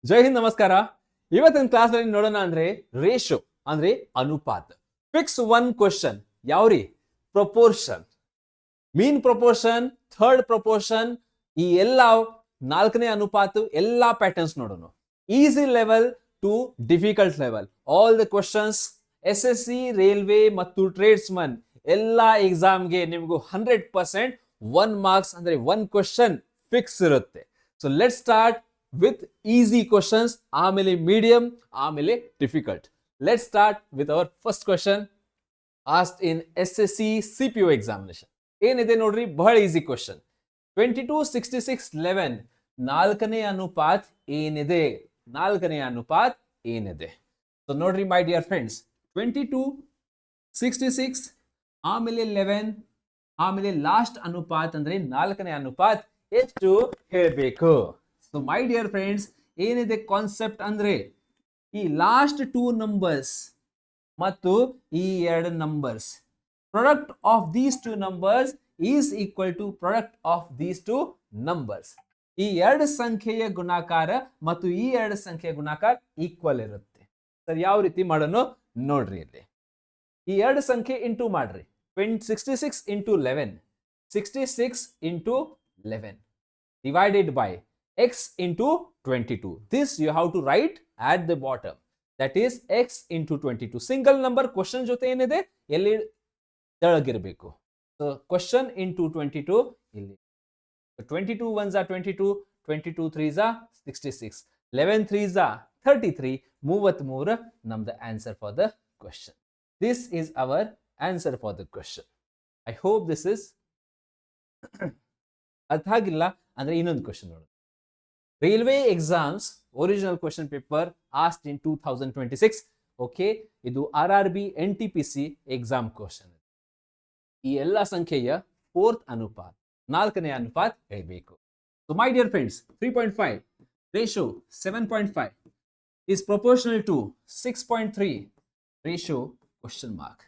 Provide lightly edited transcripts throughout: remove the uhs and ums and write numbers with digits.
ಜೈ ಹಿಂದ್ ನಮಸ್ಕಾರ. ಇವತ್ತಿನ ಕ್ಲಾಸ್ ಅಲ್ಲಿ ನೋಡೋಣ ಅಂದ್ರೆ ರೇಷೋ ಅಂದ್ರೆ ಅನುಪಾತ. ಫಿಕ್ಸ್ ಒನ್ ಕ್ವಶನ್ ಯಾವ್ರಿ? Proportion, mean proportion, third proportion, ಈ ಎಲ್ಲ ನಾಲ್ಕನೇ ಅನುಪಾತ ಎಲ್ಲಾ ಪ್ಯಾಟರ್ನ್ಸ್ ನೋಡೋಣ. Easy level to difficult level. All the questions SSC, railway ಮತ್ತು ಟ್ರೇಡ್ಸ್ ಮನ್ ಎಲ್ಲಾ ಎಕ್ಸಾಮ್ಗೆ ನಿಮಗೂ 100% 1 ಮಾರ್ಕ್ಸ್ ಅಂದ್ರೆ 1 ಕ್ವಶನ್ ಫಿಕ್ಸ್ ಇರುತ್ತೆ. So let start with easy questions, ಆಮೇಲೆ medium, ಆಮೇಲೆ difficult. Let's start with our first question asked in SSC CPO examination. ಏನಿದೆ ನೋಡ್ರಿ, ಬಹಳ ಈಸಿ ಕ್ವಶನ್. 22, 66, 11 ನಾಲ್ಕನೇ ಅನುಪಾತ್ ಏನಿದೆ? ನಾಲ್ಕನೇ ಅನುಪಾತ್ ಏನಿದೆ? ಸೊ ನೋಡ್ರಿ ಮೈ ಡಿಯರ್ ಫ್ರೆಂಡ್ಸ್, 22, 66 ಆಮೇಲೆ 11 ಆಮೇಲೆ ಲಾಸ್ಟ್ ಅನುಪಾತ್ ಅಂದ್ರೆ ನಾಲ್ಕನೇ ಅನುಪಾತ್ ಎಷ್ಟು ಹೇಳಬೇಕು? ಸೊ ಮೈ ಡಿಯರ್ ಫ್ರೆಂಡ್ಸ್, ಏನಿದೆ ಕಾನ್ಸೆಪ್ಟ್ ಅಂದ್ರೆ ಈ ಲಾಸ್ಟ್ 2 ನಂಬರ್ಸ್ ಮತ್ತು ಈ 2 numbers, product of these 2 numbers is equal to product of these 2 numbers. ಈ 2 ಸಂಖ್ಯೆಯ ಗುಣಾಕಾರ ಮತ್ತು ಈ 2 ಸಂಖ್ಯೆಯ ಗುಣಾಕಾರ ಈಕ್ವಲ್ ಇರುತ್ತೆ. ಸರ್ ಯಾವ ರೀತಿ ಮಾಡೋಣ ನೋಡ್ರಿ. ಇಲ್ಲಿ ಈ 2 ಸಂಖ್ಯೆ ಇಂಟು ಮಾಡ್ರಿ. 66 into 11, 66 into 11 divided by x into 22. This you have to write at the bottom. That is x into 22. Single number question ಜೊತೆ ಏನಿದೆ ಎಲ್ಲಿ ತೆಳಗಿರಬೇಕು. So question into 22 ಇಲ್ಲಿ. So 22 ones are 22, 22 threes are 66, 11 threes are 33, 33 ನಮ್ದು answer for the question. This is our answer for the question. I hope this is ಅರ್ಥ ಆಗಿಲ್ಲ ಅಂದ್ರೆ ಇನ್ನೊಂದು question ನೋಡೋಣ. Railway exams original question paper asked in 2026. Okay, ಇದು RRB NTPC exam question. ಈ ಎಲ್ಲ ಸಂಖ್ಯೆಯ ಫೋರ್ತ್ ಅನುಪಾತ್, ನಾಲ್ಕನೇ ಅನುಪಾತ್ ಹೇಳಬೇಕು. So my dear friends, 3.5 ratio 7.5 is proportional to 6.3 ratio question mark.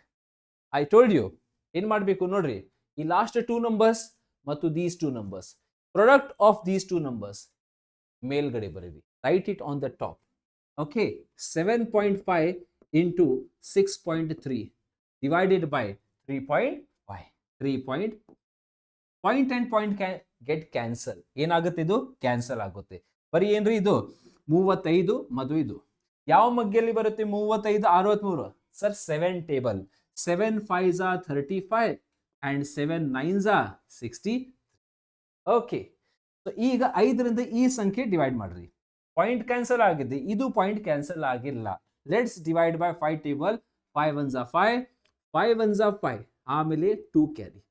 I told you ಏನ್ ಮಾಡಬೇಕು ನೋಡ್ರಿ, ಈ ಲಾಸ್ಟ್ 2 ನಂಬರ್ಸ್ ಮತ್ತು these 2 numbers, product of these 2 numbers ಮೇಲ್ಗಡೆ ಬರೀರಿ. Write it on the top. Okay, 7.5 into 6.3 divided by 3.5. 3 point and point get cancel. ಏನಾಗುತ್ತೆ? ಇದು cancel ಆಗುತ್ತೆ. ಬರೀ ಏನ್ರಿ ಇದು 35 ಮತ್ತು ಇದು ಯಾವ ಮಗ್ಗೆಯಲ್ಲಿ ಬರುತ್ತೆ? 35, 63 sir 7 table. 7 5s are 35 and 7 9s are 60. Okay, so ಈಗ 5ರಿಂದ ಈ ಸಂಖ್ಯೆ ಡಿವೈಡ್ ಮಾಡ್ರಿ. ಪಾಯಿಂಟ್ ಕ್ಯಾನ್ಸಲ್ ಆಗಿದೆ, ಇದು ಪಾಯಿಂಟ್ ಕ್ಯಾನ್ಸಲ್ ಆಗಿಲ್ಲ. Let's divide by 5 table. 5 1s are 5, 5 1s are 5, ಆಮೇಲೆ 2 ಕ್ಯಾರಿ.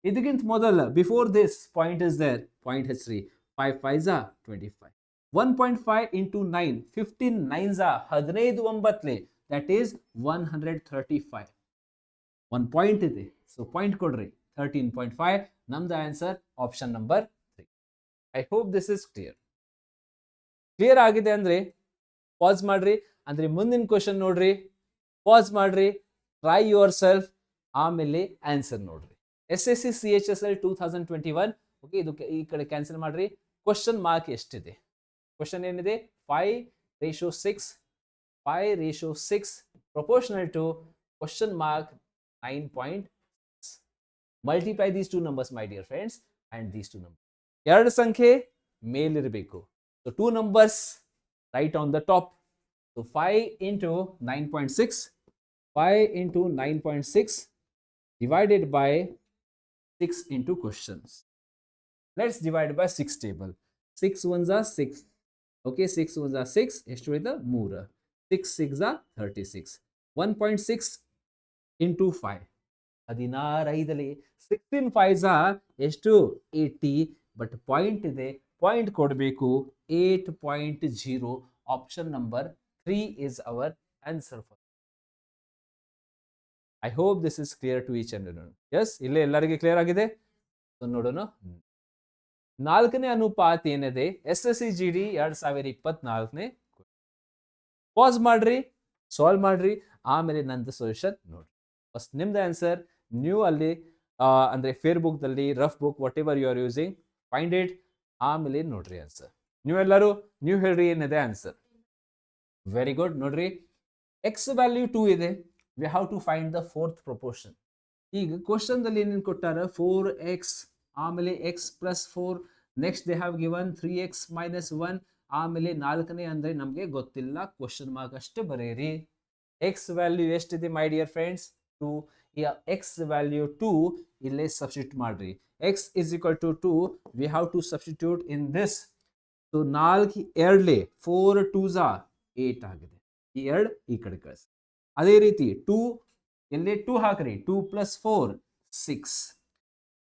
ಇದಕ್ಕಿಂತ ಮೊದಲ before this point is there, point ಹೆಚ್ರಿ. 5 5s are 25. 1.5 into 9, 15 9s are 15 9. That is 135. 1 point ಇದೆ, ಸೊ ಪಾಯಿಂಟ್ ಕೊಡ್ರಿ. 13.5 ನಮ್ದು answer option number 3. I hope this is clear. Clear ಆಗಿದೆ ಅಂದ್ರೆ pass ಮಾಡ್ರಿ, ಅಂದ್ರೆ ಮುಂದಿನ ಕ್ವಶನ್ ನೋಡ್ರಿ. ಪಾಸ್ ಮಾಡ್ರಿ, ಟ್ರೈ ಯುವರ್ ಸೆಲ್ಫ್, ಆಮೇಲೆ ಆನ್ಸರ್ ನೋಡ್ರಿ. SSC CHSL 2021. ಓಕೆ, ಇದು ಈ ಕಡೆ ಕ್ಯಾನ್ಸಲ್ ಮಾಡ್ರಿ. ಕ್ವಶನ್ ಮಾರ್ಕ್ ಎಷ್ಟಿದೆ? ಕ್ವಶನ್ ಏನಿದೆ? 5:6, 5:6 proportional to question mark 9.6. Multiply these 2 numbers, my dear friends, and these 2 numbers. ಎರಡು ಸಂಖ್ಯೆ ಮೇಲಿರಬೇಕು. So 2 numbers right on the top. So 5 into 9.6, 5 into 9.6 divided by 6 into questions. Let's divide by 6 table. 6 ones are 6. Okay, 6 ones are 6. ಎಷ್ಟು ಉಳಿದ? 3. 6 6 are 36. 1.6 into 5. 16 16 5s are ಎಷ್ಟು? 80. But point ಇದೆ, point ಕೊಡಬೇಕು. 8.0. Option number 3 is our answer for. I hope this is clear to each and everyone. Yes, ಇಲ್ಲೇ ಎಲ್ಲರಿಗೆ clear ಆಗಿದೆ. So ನೋಡೋಣ. ನಾಲ್ಕನೇ ಅನುಪಾತ ಏನಿದೆ? SSC GD 2024ನೇ. ಪಾಸ್ ಮಾಡ್ರಿ, ಸಾಲ್ವ್ ಮಾಡ್ರಿ, ಆಮೇಲೆ ನಂದು ಸೊಲ್ಯೂಷನ್ ನೋಡ್ರಿ. ಫಸ್ಟ್ ನಿಮ್ದು ಆನ್ಸರ್ ನೀವು ಅಲ್ಲಿ ಅಂದ್ರೆ ಫೇರ್ ಬುಕ್ ದಲ್ಲಿ, rough book, whatever you are using, find it, ಆಮೇಲೆ ನೋಡ್ರಿ ಆನ್ಸರ್. ನೀವೆಲ್ಲರೂ ನೀವು ಹೇಳ್ರಿ ಏನಿದೆ ಆನ್ಸರ್. Very good. ನೋಡ್ರಿ, ಎಕ್ಸ್ ವ್ಯಾಲ್ಯೂ 2 ಇದೆ. We have to find the fourth proportion. ಈಗ ಕ್ವಶನ್ ದಲ್ಲಿ ಏನೇನು ಕೊಟ್ಟಾರ, 4x, ಆಮೇಲೆ x plus 4, next they have given 3x minus 1, ಆಮೇಲೆ 4ನೇ ಅಂದ್ರೆ ನಮಗೆ ಗೊತ್ತಿಲ್ಲ, ಕ್ವಶನ್ ಮಾರ್ಕ್ ಅಷ್ಟೇ ಬರೆಯಿರಿ. ಎಕ್ಸ್ ವ್ಯಾಲ್ಯೂ ಎಷ್ಟಿದೆ ಮೈ ಡಿಯರ್ ಫ್ರೆಂಡ್ಸ್? 2. ಎಕ್ಸ್ ವ್ಯಾಲ್ಯೂ 2 ಇಲ್ಲೇ ಸಬ್ಸ್ಟಿಟ್ಯೂಟ್ ಮಾಡ್ರಿ. x is equal to 2, we have to substitute in this. So 4 2 4 2s 8 ಆಗಿದೆ. ಈ 2 ಈ ಕಡೆ ಕಳಿಸಿ. ಅದೇ ರೀತಿ 2 ಇಲ್ಲಿ 2 ಹಾಕ್ರಿ, 2 ಪ್ಲಸ್ 4 6.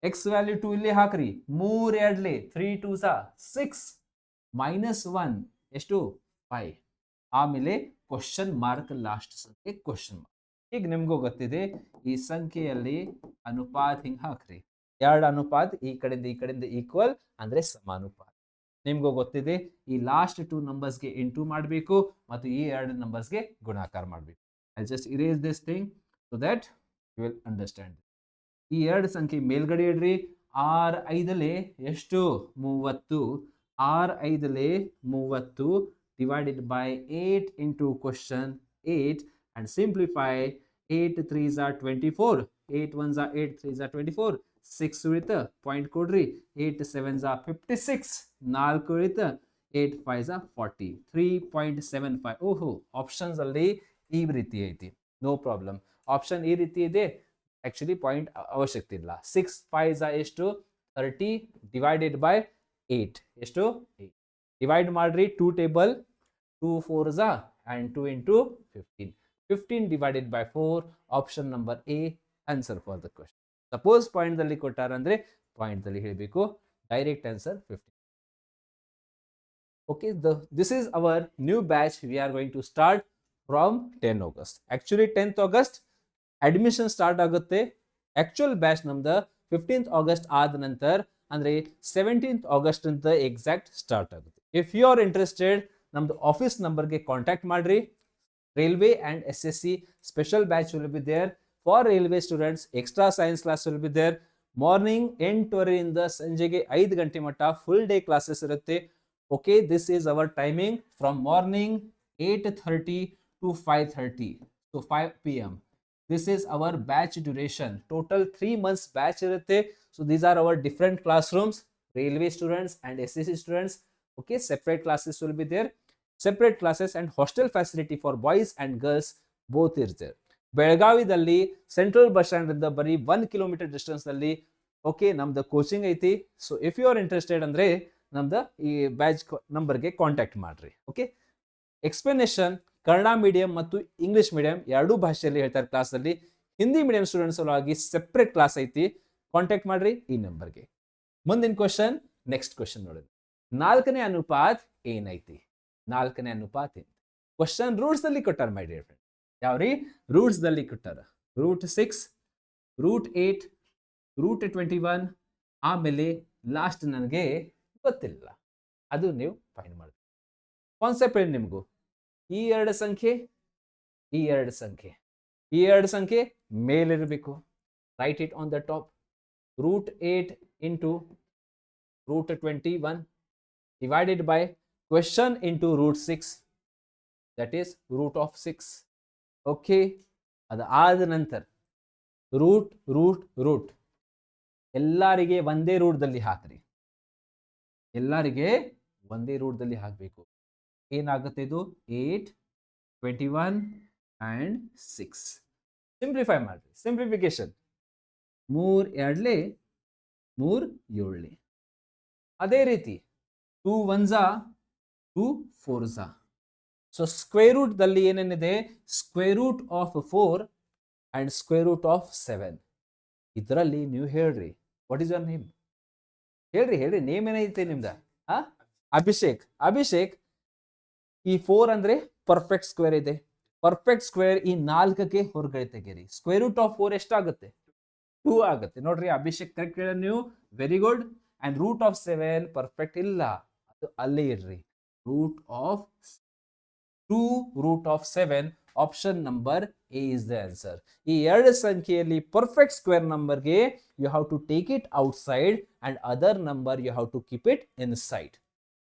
ಎಕ್ಸ್ ವ್ಯಾಲ್ಯೂ 2 ಇಲ್ಲಿ ಹಾಕ್ರಿ, 3 2 3 2s 6 ಮೈನಸ್ 1 ಎಷ್ಟು 5. ಆಮೇಲೆ ಕ್ವಶನ್ ಮಾರ್ಕ್ ಲಾಸ್ಟ್ ಸಂಖ್ಯೆ ಕ್ವಶನ್ ಮಾರ್ಕ್. ಈಗ ನಿಮ್ಗೂ ಗೊತ್ತಿದೆ ಈ ಸಂಖ್ಯೆಯಲ್ಲಿ ಅನುಪಾತ ಹಿಂಗ್ ಹಾಕ್ರಿ. 2 ಅನುಪಾತ ಈ ಕಡೆಯಿಂದ ಈಕ್ವಲ್ ಅಂದ್ರೆ ಸಮಾನುಪಾತ. ನಿಮ್ಗೂ ಗೊತ್ತಿದೆ ಈ ಲಾಸ್ಟ್ 2 ನಂಬರ್ಸ್ಗೆ ಇಂಟು ಮಾಡಬೇಕು ಮತ್ತು ಈ 2 ನಂಬರ್ಸ್ಗೆ ಗುಣಾಕಾರ ಮಾಡಬೇಕು. I just erase this thing so that you will understand. ಈ 2 ಸಂಖ್ಯೆ ಮೇಲ್ಗಡೆ ಇಡ್ರಿ. 6 5 ಎಷ್ಟು 30, 6 5 30 divided by 8 into question 8 and simplify. 8 3s 24, 8 1s 8, 3s 24, 6 ಉಳಿತ point ಕೊಡ್ರಿ, 8 7s 56, 4 ಉಳಿತ, 8 5s 40, 3.75. ಓಹೋ, ಆಪ್ಷನ್ಸ್ ಅಲ್ಲಿ ಈ ರೀತಿ ಐತಿ, ನೋ ಪ್ರಾಬ್ಲಮ್. ಆಪ್ಷನ್ ಈ ರೀತಿ ಇದೆ, ಆಕ್ಚುಲಿ ಪಾಯಿಂಟ್ ಅವಶ್ಯಕತೆ ಇಲ್ಲ. 6 5s ಎಷ್ಟು 30 ಡಿವೈಡೆಡ್ ಬೈ 8 ಎಷ್ಟು 8. ಡಿವೈಡ್ ಮಾಡ್ರಿ 2 table, 2 4s and 2 into 15. 15 divided by 4, option number A answer for the question. Suppose point ದಲ್ಲಿ ಕೊಟ್ಟಾರ ಅಂದ್ರೆ ಪಾಯಿಂಟ್ ದಲ್ಲಿ ಹೇಳಬೇಕು. Direct answer 15. Okay, this is our new batch. We are going to start from 10 August. Actually 10th August admission start ಆಗುತ್ತೆ. Actual batch ನಮ್ದು 15th August ಆದ ನಂತರ ಅಂದ್ರೆ 17th August ಅಂತ ಎಕ್ಸಾಕ್ಟ್ ಸ್ಟಾರ್ಟ್ ಆಗುತ್ತೆ. ಇಫ್ ಯು ಆರ್ ಇಂಟ್ರೆಸ್ಟೆಡ್ ನಮ್ದು office ನಂಬರ್ಗೆ contact ಮಾಡ್ರಿ. Railway and SSC special batch will be there. For railway students, extra science class will be there. Morning 8:30 ಇಂದ ಸಂಜೆಗೆ 5 ಗಂಟೆ ಮಟ್ಟ ಫುಲ್ ಡೇ ಕ್ಲಾಸಸ್ ಇರುತ್ತೆ. Okay, this is hour timing from morning 8:30 to 5:30, so 5 PM. This is our batch duration. Total 3 months batch irutte. So these are our different classrooms. Railway students and SSC students. Okay, separate classes will be there. Separate classes and hostel facility for boys and girls both is there. ಬೆಳಗಾವಿದಲ್ಲಿ central bus stand ಇಂದ ಬರೀ 1 kilometre distance ನಲ್ಲಿ okay ನಮ್ದು coaching ಐತಿ. So if you are interested ಅಂದ್ರೆ ನಮ್ದು ಈ batch ನಂಬರ್ಗೆ ಕಾಂಟ್ಯಾಕ್ಟ್ ಮಾಡ್ರಿ. ಓಕೆ, ಎಕ್ಸ್ಪ್ಲನೇಷನ್ ಕನ್ನಡ ಮೀಡಿಯಂ ಮತ್ತು ಇಂಗ್ಲಿಷ್ ಮೀಡಿಯಂ ಎರಡೂ ಭಾಷೆಯಲ್ಲಿ ಹೇಳ್ತಾರೆ ಕ್ಲಾಸಲ್ಲಿ. ಹಿಂದಿ ಮೀಡಿಯಂ ಸ್ಟೂಡೆಂಟ್ಸ್ ಸಲುವಾಗಿ ಸೆಪರೇಟ್ ಕ್ಲಾಸ್ ಐತಿ. ಕಾಂಟ್ಯಾಕ್ಟ್ ಮಾಡ್ರಿ ಈ ನಂಬರ್ಗೆ. ಮುಂದಿನ ಕ್ವಶನ್, ನೆಕ್ಸ್ಟ್ ಕ್ವಶನ್ ನೋಡಿದ್ರಿ, 4ನೇ ಅನುಪಾತ ಏನೈತಿ? 4ನೇ ಅನುಪಾತ ಏನು? ಕ್ವಶನ್ ರೂಟ್ಸ್ ಅಲ್ಲಿ ಕೊಟ್ಟಾರ ಮೈ ಡಿಯರ್ ಫ್ರೆಂಡ್. ಯಾವ್ರಿ ರೂಟ್ಸ್ ದಲ್ಲಿ ಕೊಟ್ಟಾರ? √6, √8, √21, ಆಮೇಲೆ ಲಾಸ್ಟ್ ನನಗೆ ಗೊತ್ತಿಲ್ಲ, ಅದು ನೀವು ಫೈಂಡ್ ಮಾಡಿ. ಕಾನ್ಸೆಪ್ಟ್ ಏನು ನಿಮಗೂ? ಈ 2 ಸಂಖ್ಯೆ, ಈ 2 ಸಂಖ್ಯೆ, ಈ 2 ಸಂಖ್ಯೆ ಮೇಲಿರಬೇಕು. Write it on the top. √8 into √21 divided by question into √6, that is root of 6. Okay, ಅದು ಆದ ನಂತರ ರೂಟ್ ಎಲ್ಲರಿಗೆ ಒಂದೇ ರೂಟ್ದಲ್ಲಿ ಹಾಕ್ರಿ. ಎಲ್ಲರಿಗೆ ಒಂದೇ ರೂಟ್ದಲ್ಲಿ ಹಾಕಬೇಕು. ಏನಾಗುತ್ತೆ ಇದು? 8, 21 and 6. ಸಿಂಪ್ಲಿಫೈ ಮಾಡ್ರಿ. ಸಿಂಪ್ಲಿಫಿಕೇಶನ್ 3 2 3 7. ಅದೇ ರೀತಿ 2 1s 2 4s. So square root ದಲ್ಲಿ ಏನೇನಿದೆ? Square root of 4 and square root of 7. ಇದರಲ್ಲಿ ನೀವು ಹೇಳ್ರಿ, ವಾಟ್ ಇಸ್ ಯುವರ್ ನೇಮ್? ಹೇಳ್ರಿ ನೇಮ್ ಏನೈತೆ ನಿಮ್ದ? ಅಭಿಷೇಕ್. ಅಭಿಷೇಕ್, ಈ 4 ಅಂದ್ರೆ ಪರ್ಫೆಕ್ಟ್ ಸ್ಕ್ವೇರ್ ಇದೆ. ಪರ್ಫೆಕ್ಟ್ ಸ್ಕ್ವೇರ್ ಈ 4ಕ್ಕೆ ಹೊರಗಡೆ ತೆಗೀರಿ. ಸ್ಕ್ವೇರ್ ರೂಟ್ ಆಫ್ 4 ಎಷ್ಟಾಗುತ್ತೆ? 2 ಆಗುತ್ತೆ. ನೋಡ್ರಿ ಅಭಿಷೇಕ್ ಕರೆಕ್ಟ್ ಹೇಳ ನೀವು, very good. And root of 7 perfect ಇಲ್ಲ, ಅದು ಅಲ್ಲೇ ಇರ್ರಿ. Root of 2 √7, option number A is the answer. ಈ 2 ಸಂಖ್ಯೆಯಲ್ಲಿ ಪರ್ಫೆಕ್ಟ್ ಸ್ಕ್ವೇರ್ ನಂಬರ್ಗೆ you have to take it outside and other number you have to keep it inside.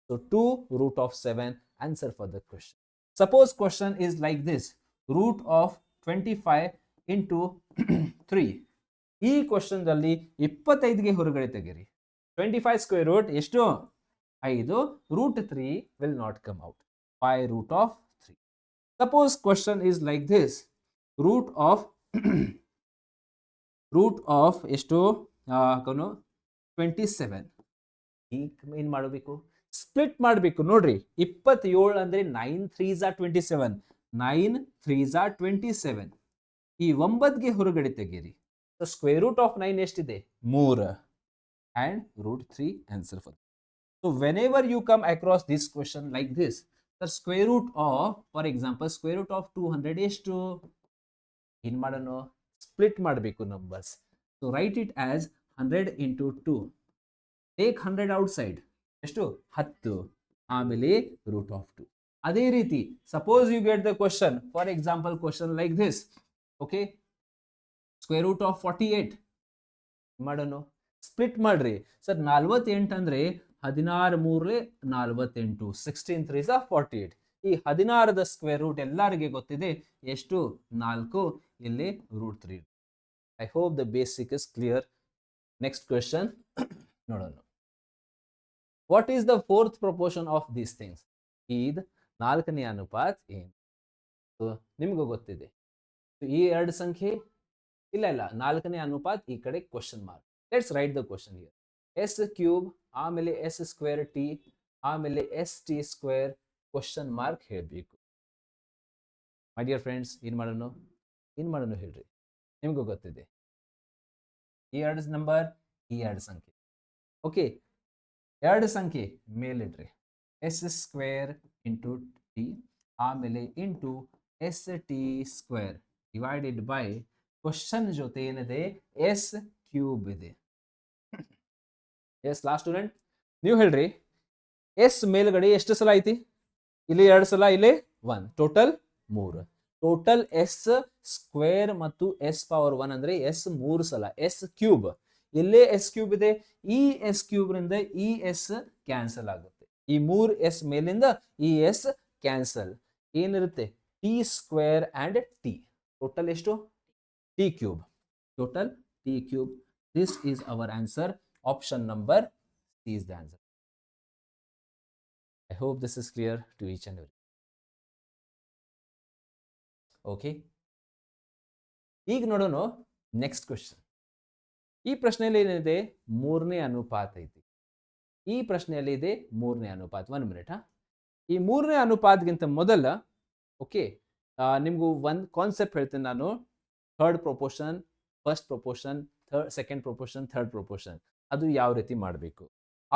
So 2 root of 7, answer for the question. Suppose question is like this, root of 25 into 3. ಈ question ಅಲ್ಲಿ 25ಗೆ ಹೊರಗಡೆ ತೆಗೆರಿ. 25 square root ಎಷ್ಟು? 5. Root 3 will not come out. 5 root of 3. Suppose question is like this, root of ಎಷ್ಟು 27. ಈಗ ಏನ್ ಮಾಡಬೇಕು? Split ಮಾಡಬೇಕು. ನೋಡ್ರಿ 27 ಅಂದ್ರೆ 9 3s are 27. 9 3s are 27. ಈ 9ಗೆ ಹೊರಗಡೆ ತೆಗೀರಿ. ಸೊ ಸ್ಕ್ವೇರ್ ರೂಟ್ ಆಫ್ 9 ಎಷ್ಟಿದೆ? 3 and root 3, answer for that. So whenever you come across this question like this, the square root of, for example, square root of 200 ಎಷ್ಟು? ಏನ್ ಮಾಡೋಣ? Split ಮಾಡಬೇಕು numbers. So write it as 100 into 2. Take 100 outside. ಎಷ್ಟು? 10. ಆಮೇಲೆ root of 2. ಅದೇ ರೀತಿ suppose you get the question, for example question like this, okay, square root of 48 ಮಾಡೋಣ. Split ಮಾಡ್ರಿ. ಸರ್ 48 ಅಂದ್ರೆ 16 3 48, 16 3s are 48. ಈ 16ದ ಸ್ಕ್ವೇರ್ ರೂಟ್ ಎಲ್ಲರಿಗೆ ಗೊತ್ತಿದೆ ಎಷ್ಟು? 4. ಇಲ್ಲಿ root 3. I hope the basic is clear. Next question ನೋಡೋಣ. What is the fourth proportion of these things? ಇದು 4ನೇ ಅನುಪಾತ ಏನು? ನಿಮಗೂ ಗೊತ್ತಿದೆ. ಈ 2 ಸಂಖ್ಯೆ ಇಲ್ಲ 4ನೇ ಅನುಪಾತ ಈ ಕಡೆ question mark. Let's write the question here. S cube ಆಮೇಲೆ ಎಸ್ ಸ್ಕ್ವೇರ್ ಟಿ ಆಮೇಲೆ S T square question mark ಹೇಳಬೇಕು. ಮೈ ಡಿಯರ್ ಫ್ರೆಂಡ್ಸ್, ಏನ್ ಮಾಡೋಣ ಹೇಳ್ರಿ. ನಿಮಗೂ ಗೊತ್ತಿದೆ ಈ 2 ನಂಬರ್, ಈ 2 ಸಂಖ್ಯೆ. ಓಕೆ, 2 ಸಂಖ್ಯೆ ಮೇಲಿಡ್ರಿ. ಎಸ್ ಸ್ಕ್ವೇರ್ ಇಂಟು ಟಿ ಆಮೇಲೆ into S T square divided by question ಜೊತೆ ಏನಿದೆ? ಎಸ್ ಕ್ಯೂಬ್ ಇದೆ. ಎಸ್ ಲಾಸ್ಟ್ ಸ್ಟೂಡೆಂಟ್, ನೀವು ಹೇಳ್ರಿ. ಎಸ್ ಮೇಲ್ಗಡೆ ಎಷ್ಟು ಸಲ ಐತಿ? ಇಲ್ಲಿ 2 ಸಲ, ಇಲ್ಲಿ 1, ಟೋಟಲ್ 3. ಟೋಟಲ್ ಎಸ್ ಸ್ಕ್ವೇರ್ ಮತ್ತು ಎಸ್ ಪವರ್ 1 ಅಂದ್ರೆ ಎಸ್ 3 ಸಲ. ಎಸ್ ಕ್ಯೂಬ್ ಇಲ್ಲೇ ಎಸ್ ಕ್ಯೂಬ್ ಇದೆ. ಈ ಎಸ್ ಕ್ಯೂಬ್ ರಿಂದ ಈ ಎಸ್ ಕ್ಯಾನ್ಸಲ್ ಆಗುತ್ತೆ. ಈ 3 ಎಸ್ ಮೇಲಿಂದ ಈ ಎಸ್ ಕ್ಯಾನ್ಸಲ್. ಏನಿರುತ್ತೆ? T square and T. Total ಎಷ್ಟು? T cube. Total T cube. This is our answer. Option number C is the answer. I hope this is clear to each and every. Okay. ಈಗ ನೋಡೋಣ next question. ಈ ಪ್ರಶ್ನೆಯಲ್ಲಿ ಏನಿದೆ? 3ನೇ ಅನುಪಾತ ಐತಿ. ಈ ಪ್ರಶ್ನೆಯಲ್ಲಿ ಇದೆ 3ನೇ ಅನುಪಾತ. 1 ಮಿನಿಟ್. ಈ 3ನೇ ಅನುಪಾತಗಿಂತ ಮೊದಲ ಓಕೆ ನಿಮ್ಗೂ ಒಂದು ಕಾನ್ಸೆಪ್ಟ್ ಹೇಳ್ತೇನೆ ನಾನು. Third proportion, first proportion, second proportion, third proportion ಅದು ಯಾವ ರೀತಿ ಮಾಡಬೇಕು.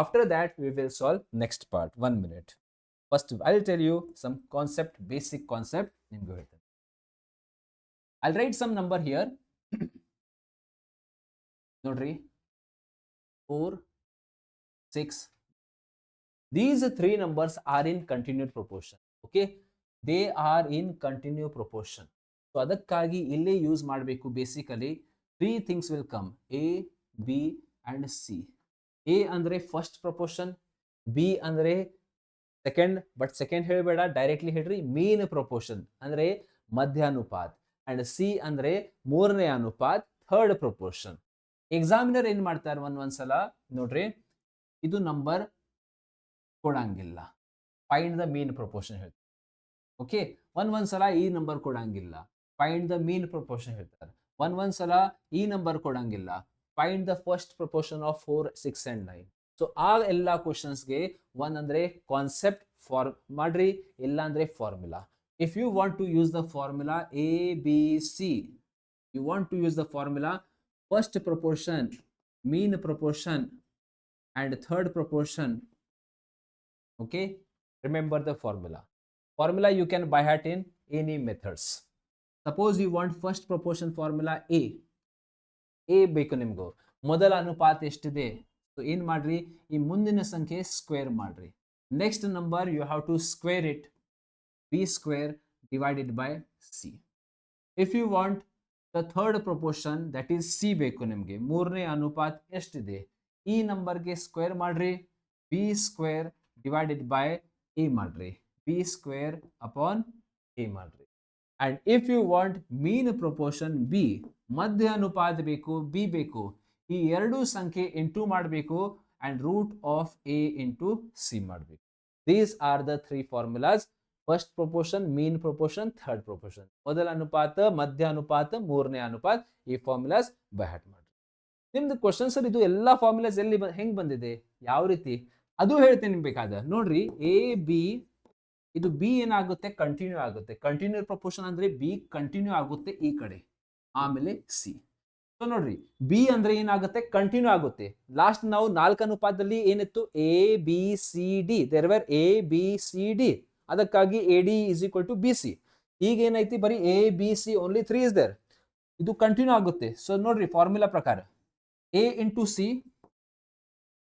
After that we will solve next part. 1 minute. First I will tell you some concept, basic concept ನಿಮ್ಗೆ ಹೇಳ್ತೇನೆ. I write some number here. ನೋಡ್ರಿ 4, 6. These 3 numbers are in continued proportion. Okay, they are in continued proportion. So ಅದಕ್ಕಾಗಿ ಇಲ್ಲೇ use ಮಾಡಬೇಕು. Basically 3 things will come, A, B and C. A ಅಂದ್ರೆ first proportion, B ಅಂದ್ರೆ second, but second ಹೇಳಬೇಡ, directly ಹೇಳ್ರಿ ಮೀನ್ proportion ಅಂದ್ರೆ ಮಧ್ಯ ಅನುಪಾತ್, and C ಅಂದ್ರೆ 3ನೇ ಅನುಪಾತ್, ಥರ್ಡ್ ಪ್ರಪೋರ್ಷನ್. ಎಕ್ಸಾಮಿನರ್ ಏನ್ ಮಾಡ್ತಾರೆ ಒಂದ್ಸಲ ನೋಡ್ರಿ, ಇದು ನಂಬರ್ ಕೊಡಂಗಿಲ್ಲ, ಫೈಂಡ್ ದ ಮೀನ್ ಪ್ರಪೋರ್ಷನ್ ಹೇಳ್ತಾರೆ. ಓಕೆ, ಒಂದ್ಸಲ ಈ ನಂಬರ್ ಕೊಡಂಗಿಲ್ಲ, ಫೈಂಡ್ ದ ಮೀನ್ ಪ್ರಪೋರ್ಷನ್ ಹೇಳ್ತಾರೆ. ಒಂದ್ಸಲ ಈ ನಂಬರ್ ಕೊಡಂಗಿಲ್ಲ, find the first proportion of 4, 6 and 9. So ಆ ಎಲ್ಲ ಕ್ವಶನ್ಸ್ಗೆ ಒಂದಂದ್ರೆ ಕಾನ್ಸೆಪ್ಟ್ ಫಾರ್ಮ್ ಮಾಡ್ರಿ, ಇಲ್ಲ ಅಂದ್ರೆ formula. If you want to use the formula ABC, you want to use the formula first proportion, mean proportion and third proportion. Okay, remember the formula you can by heart in any methods. Suppose you want first proportion formula A ಬೇಕು ನಿಮ್ಗೂ. ಮೊದಲ ಅನುಪಾತ ಎಷ್ಟಿದೆ? So ಏನ್ ಮಾಡ್ರಿ, ಈ ಮುಂದಿನ ಸಂಖ್ಯೆ ಸ್ಕ್ವೇರ್ ಮಾಡ್ರಿ. Next number you have to square it, B square divided by C. If you want the third proportion, that is C ಬೇಕು ನಿಮಗೆ, 3ನೇ ಅನುಪಾತ ಎಷ್ಟಿದೆ? ಈ ನಂಬರ್ಗೆ ಸ್ಕ್ವೇರ್ ಮಾಡ್ರಿ, B square divided by A ಮಾಡ್ರಿ, ಬಿ ಸ್ಕ್ವೇರ್ ಅಪಾನ್ ಎ ಮಾಡ್ರಿ. And if you want mean proportion B, ಮಧ್ಯ ಅನುಪಾತ ಬೇಕು, ಬಿ ಬೇಕು, ಈ ಎರಡು ಸಂಖ್ಯೆ ಇಂಟು ಮಾಡಬೇಕು and root of A into C ಮಾಡಬೇಕು. These are the 3 formulas. First proportion, mean proportion, third proportion. ಮೊದಲ ಅನುಪಾತ, ಮಧ್ಯ ಅನುಪಾತ, ಮೂರನೇ ಅನುಪಾತ. ಈ ಫಾರ್ಮುಲಾಸ್ ಬೈ ಹಾರ್ಟ್ ಮಾಡ್ರಿ. ನಿಮ್ದು ಕ್ವಶನ್ ಸರ್ ಇದು ಎಲ್ಲಾ ಫಾರ್ಮುಲಾಸ್ ಎಲ್ಲಿ ಹೆಂಗ್ ಬಂದಿದೆ, ಯಾವ ರೀತಿ ಅದು ಹೇಳ್ತೇನೆ ನಿಮ್ಗೆ ಬೇಕಾದ. ನೋಡ್ರಿ, ಎ ಬಿ, ಇದು ಬಿ ಏನಾಗುತ್ತೆ, ಕಂಟಿನ್ಯೂ ಆಗುತ್ತೆ. ಕಂಟಿನ್ಯೂ ಪ್ರಪೋರ್ಷನ್ ಅಂದ್ರೆ ಬಿ ಕಂಟಿನ್ಯೂ ಆಗುತ್ತೆ ಈ ಕಡೆ, ಆಮೇಲೆ ಸಿ. ಸೊ ನೋಡ್ರಿ, ಬಿ ಅಂದ್ರೆ ಏನಾಗುತ್ತೆ, ಕಂಟಿನ್ಯೂ ಆಗುತ್ತೆ. ಲಾಸ್ಟ್ ನಾವು 4 ಅನುಪಾತದಲ್ಲಿ ಏನಿತ್ತು, A B C D, there were A B C D, ಅದಕ್ಕಾಗಿ A D is equal to B C. ಈಗ ಏನೈತಿ, ಬರೀ A B C only 3 is there. ಇದು ಕಂಟಿನ್ಯೂ ಆಗುತ್ತೆ. ಸೊ ನೋಡ್ರಿ, ಫಾರ್ಮುಲಾ ಪ್ರಕಾರ A into C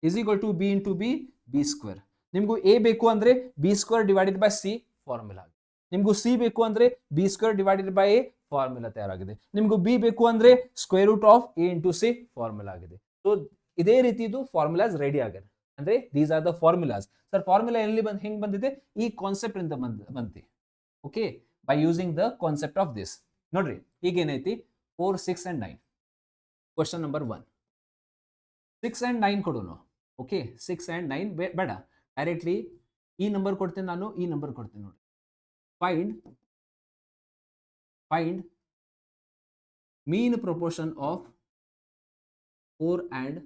is equal to B into B, B square. ನಿಮ್ಗೂ A ಬೇಕು ಅಂದ್ರೆ B square divided by C formula. ನಿಮ್ಗೂ ಸಿ ಬೇಕು ಅಂದ್ರೆ B square divided by A formula ತಯಾರಾಗಿದೆ. ನಿಮ್ಗೂ ಬಿ ಬೇಕು ಅಂದ್ರೆ square root of A into C formula ಆಗಿದೆ. ಸೊ ಇದೇ ರೀತಿದು ಫಾರ್ಮುಲಾಸ್ ರೆಡಿ ಆಗಿದೆ. ಅಂದ್ರೆ these are the formulas. Sir formula ಎಲ್ಲಿ ಹೆಂಗ್ ಬಂದಿದೆ, ಈ ಕಾನ್ಸೆಪ್ಟ್ ಇಂದ ಬಂತಿ. Okay, by using the concept of this. ನೋಡ್ರಿ, ಈಗ ಏನೈತಿ, 4, 6 and 9. ಕ್ವಶನ್ ನಂಬರ್ 1, 6 and 9 ಕೊಡೋಣ. ಓಕೆ, 6 and 9 ಬೇಡ, ಡೈರೆಕ್ಟ್ಲಿ ಈ ನಂಬರ್ ಕೊಡ್ತೇನೆ ನಾನು, ಈ ನಂಬರ್ ಕೊಡ್ತೇನೆ. ನೋಡಿ, find mean proportion of 4 and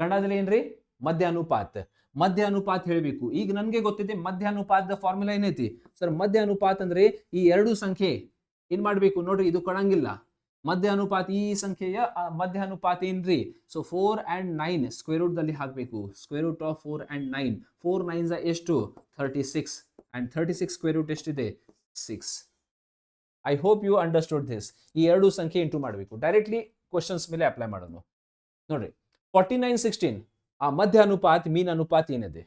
ಕನ್ನಡದಲ್ಲಿ ಏನ್ರಿ, ಮಧ್ಯ ಅನುಪಾತ. ಮಧ್ಯ ಅನುಪಾತ ಹೇಳಬೇಕು. ಈಗ ನನ್ಗೆ ಗೊತ್ತಿದೆ ಮಧ್ಯ ಅನುಪಾತದ ಫಾರ್ಮುಲಾ ಏನೈತಿ. ಸರ್ ಮಧ್ಯ ಅನುಪಾತ ಅಂದ್ರೆ ಈ ಎರಡು ಸಂಖ್ಯೆ ಏನ್ ಮಾಡ್ಬೇಕು, ನೋಡ್ರಿ, ಇದು ಕೊಡಂಗಿಲ್ಲ. ಮಧ್ಯ ಅನುಪಾತ, ಈ ಸಂಖ್ಯೆಯ ಮಧ್ಯ ಅನುಪಾತ ಏನ್ರಿ. ಸೊ 4 and 9 ಸ್ಕ್ವೇರ್ ರೂಟ್ ದಲ್ಲಿ ಹಾಕಬೇಕು. Square root of 4 and 9, 4 9s ಎಷ್ಟು, 36, ಅಂಡ್ 36 ಸ್ಕ್ವೇರ್ ರೂಟ್ ಎಷ್ಟಿದೆ, 6. I hope you understood this. ಈ ಎರಡು ಸಂಖ್ಯೆ ಇಂಟು ಮಾಡಬೇಕು. ಡೈರೆಕ್ಟ್ಲಿ ಕ್ವಶನ್ಸ್ ಮೇಲೆ ಅಪ್ಲೈ ಮಾಡೋಣ. ನೋಡ್ರಿ, 49, 16 ಆ ಮಧ್ಯ ಅನುಪಾತ, ಮೀನ್ ಅನುಪಾತ ಏನಿದೆ.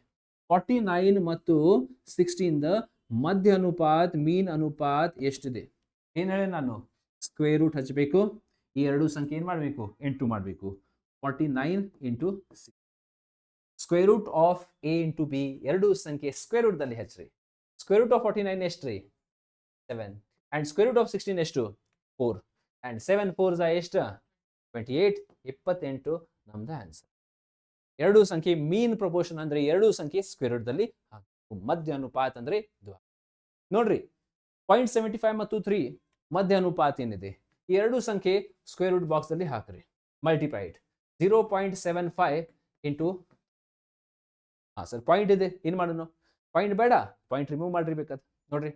49 ಮತ್ತು 16 ದ ಮಧ್ಯ ಅನುಪಾತ, ಮೀನ್ ಅನುಪಾತ ಎಷ್ಟಿದೆ, ಏನ್ ಹೇಳಿ ನಾನು, ಸ್ಕ್ವೇರ್ ರೂಟ್ ಹಚ್ಚಬೇಕು. ಈ ಎರಡು ಸಂಖ್ಯೆ ಏನ್ ಮಾಡಬೇಕು, ಇಂಟು ಮಾಡಬೇಕು. 49 into 6. Square root of A into B, ಎರಡು ಸಂಖ್ಯೆ ಸ್ಕ್ವೇರ್ ರೂಟ್ ದಲ್ಲಿ ಹಚ್ಚ್ರಿ. ಸ್ಕ್ವೇರ್ ರೂಟ್ ಆಫ್ 49 ಎಷ್ಟ್ರಿ, 7. ಅಂಡ್ ಸ್ಕ್ವೇರ್ ರೂಟ್ ಆಫ್ 16 ಎಷ್ಟು, 4. ಅಂಡ್ 7 4s ಎಷ್ಟು, 28. 28 ನಮ್ದು ಆನ್ಸರ್. ಎರಡು ಸಂಖ್ಯೆ ಮೀನ್ ಪ್ರಪೋರ್ಷನ್ ಅಂದ್ರೆ ಎರಡು ಸಂಖ್ಯೆ ಸ್ಕ್ವೇರ್ ರೂಟ್ ದಲ್ಲಿ ಹಾಕಬೇಕು. ಮಧ್ಯ ಅನುಪಾತ ಅಂದ್ರೆ ಇದು. ನೋಡ್ರಿ, 0.75 ಮತ್ತು 3 ಮಧ್ಯ ಅನುಪಾತ ಏನಿದೆ, ಈ ಎರಡು ಸಂಖ್ಯೆ ಸ್ಕ್ವೇರ್ ರೂಟ್ ಬಾಕ್ಸ್ ಅಲ್ಲಿ ಹಾಕ್ರಿ. ಮಲ್ಟಿಪ್ಲೈಡ್ 0.75 ಇಂಟು, ಸರ್ ಪಾಯಿಂಟ್ ಇದೆ, ಏನ್ ಮಾಡೋಣ, ಪಾಯಿಂಟ್ ಬೇಡ, ಪಾಯಿಂಟ್ ರಿಮೂವ್ ಮಾಡ್ರಿ ಬೇಕಾದ್ರೆ. ನೋಡ್ರಿ,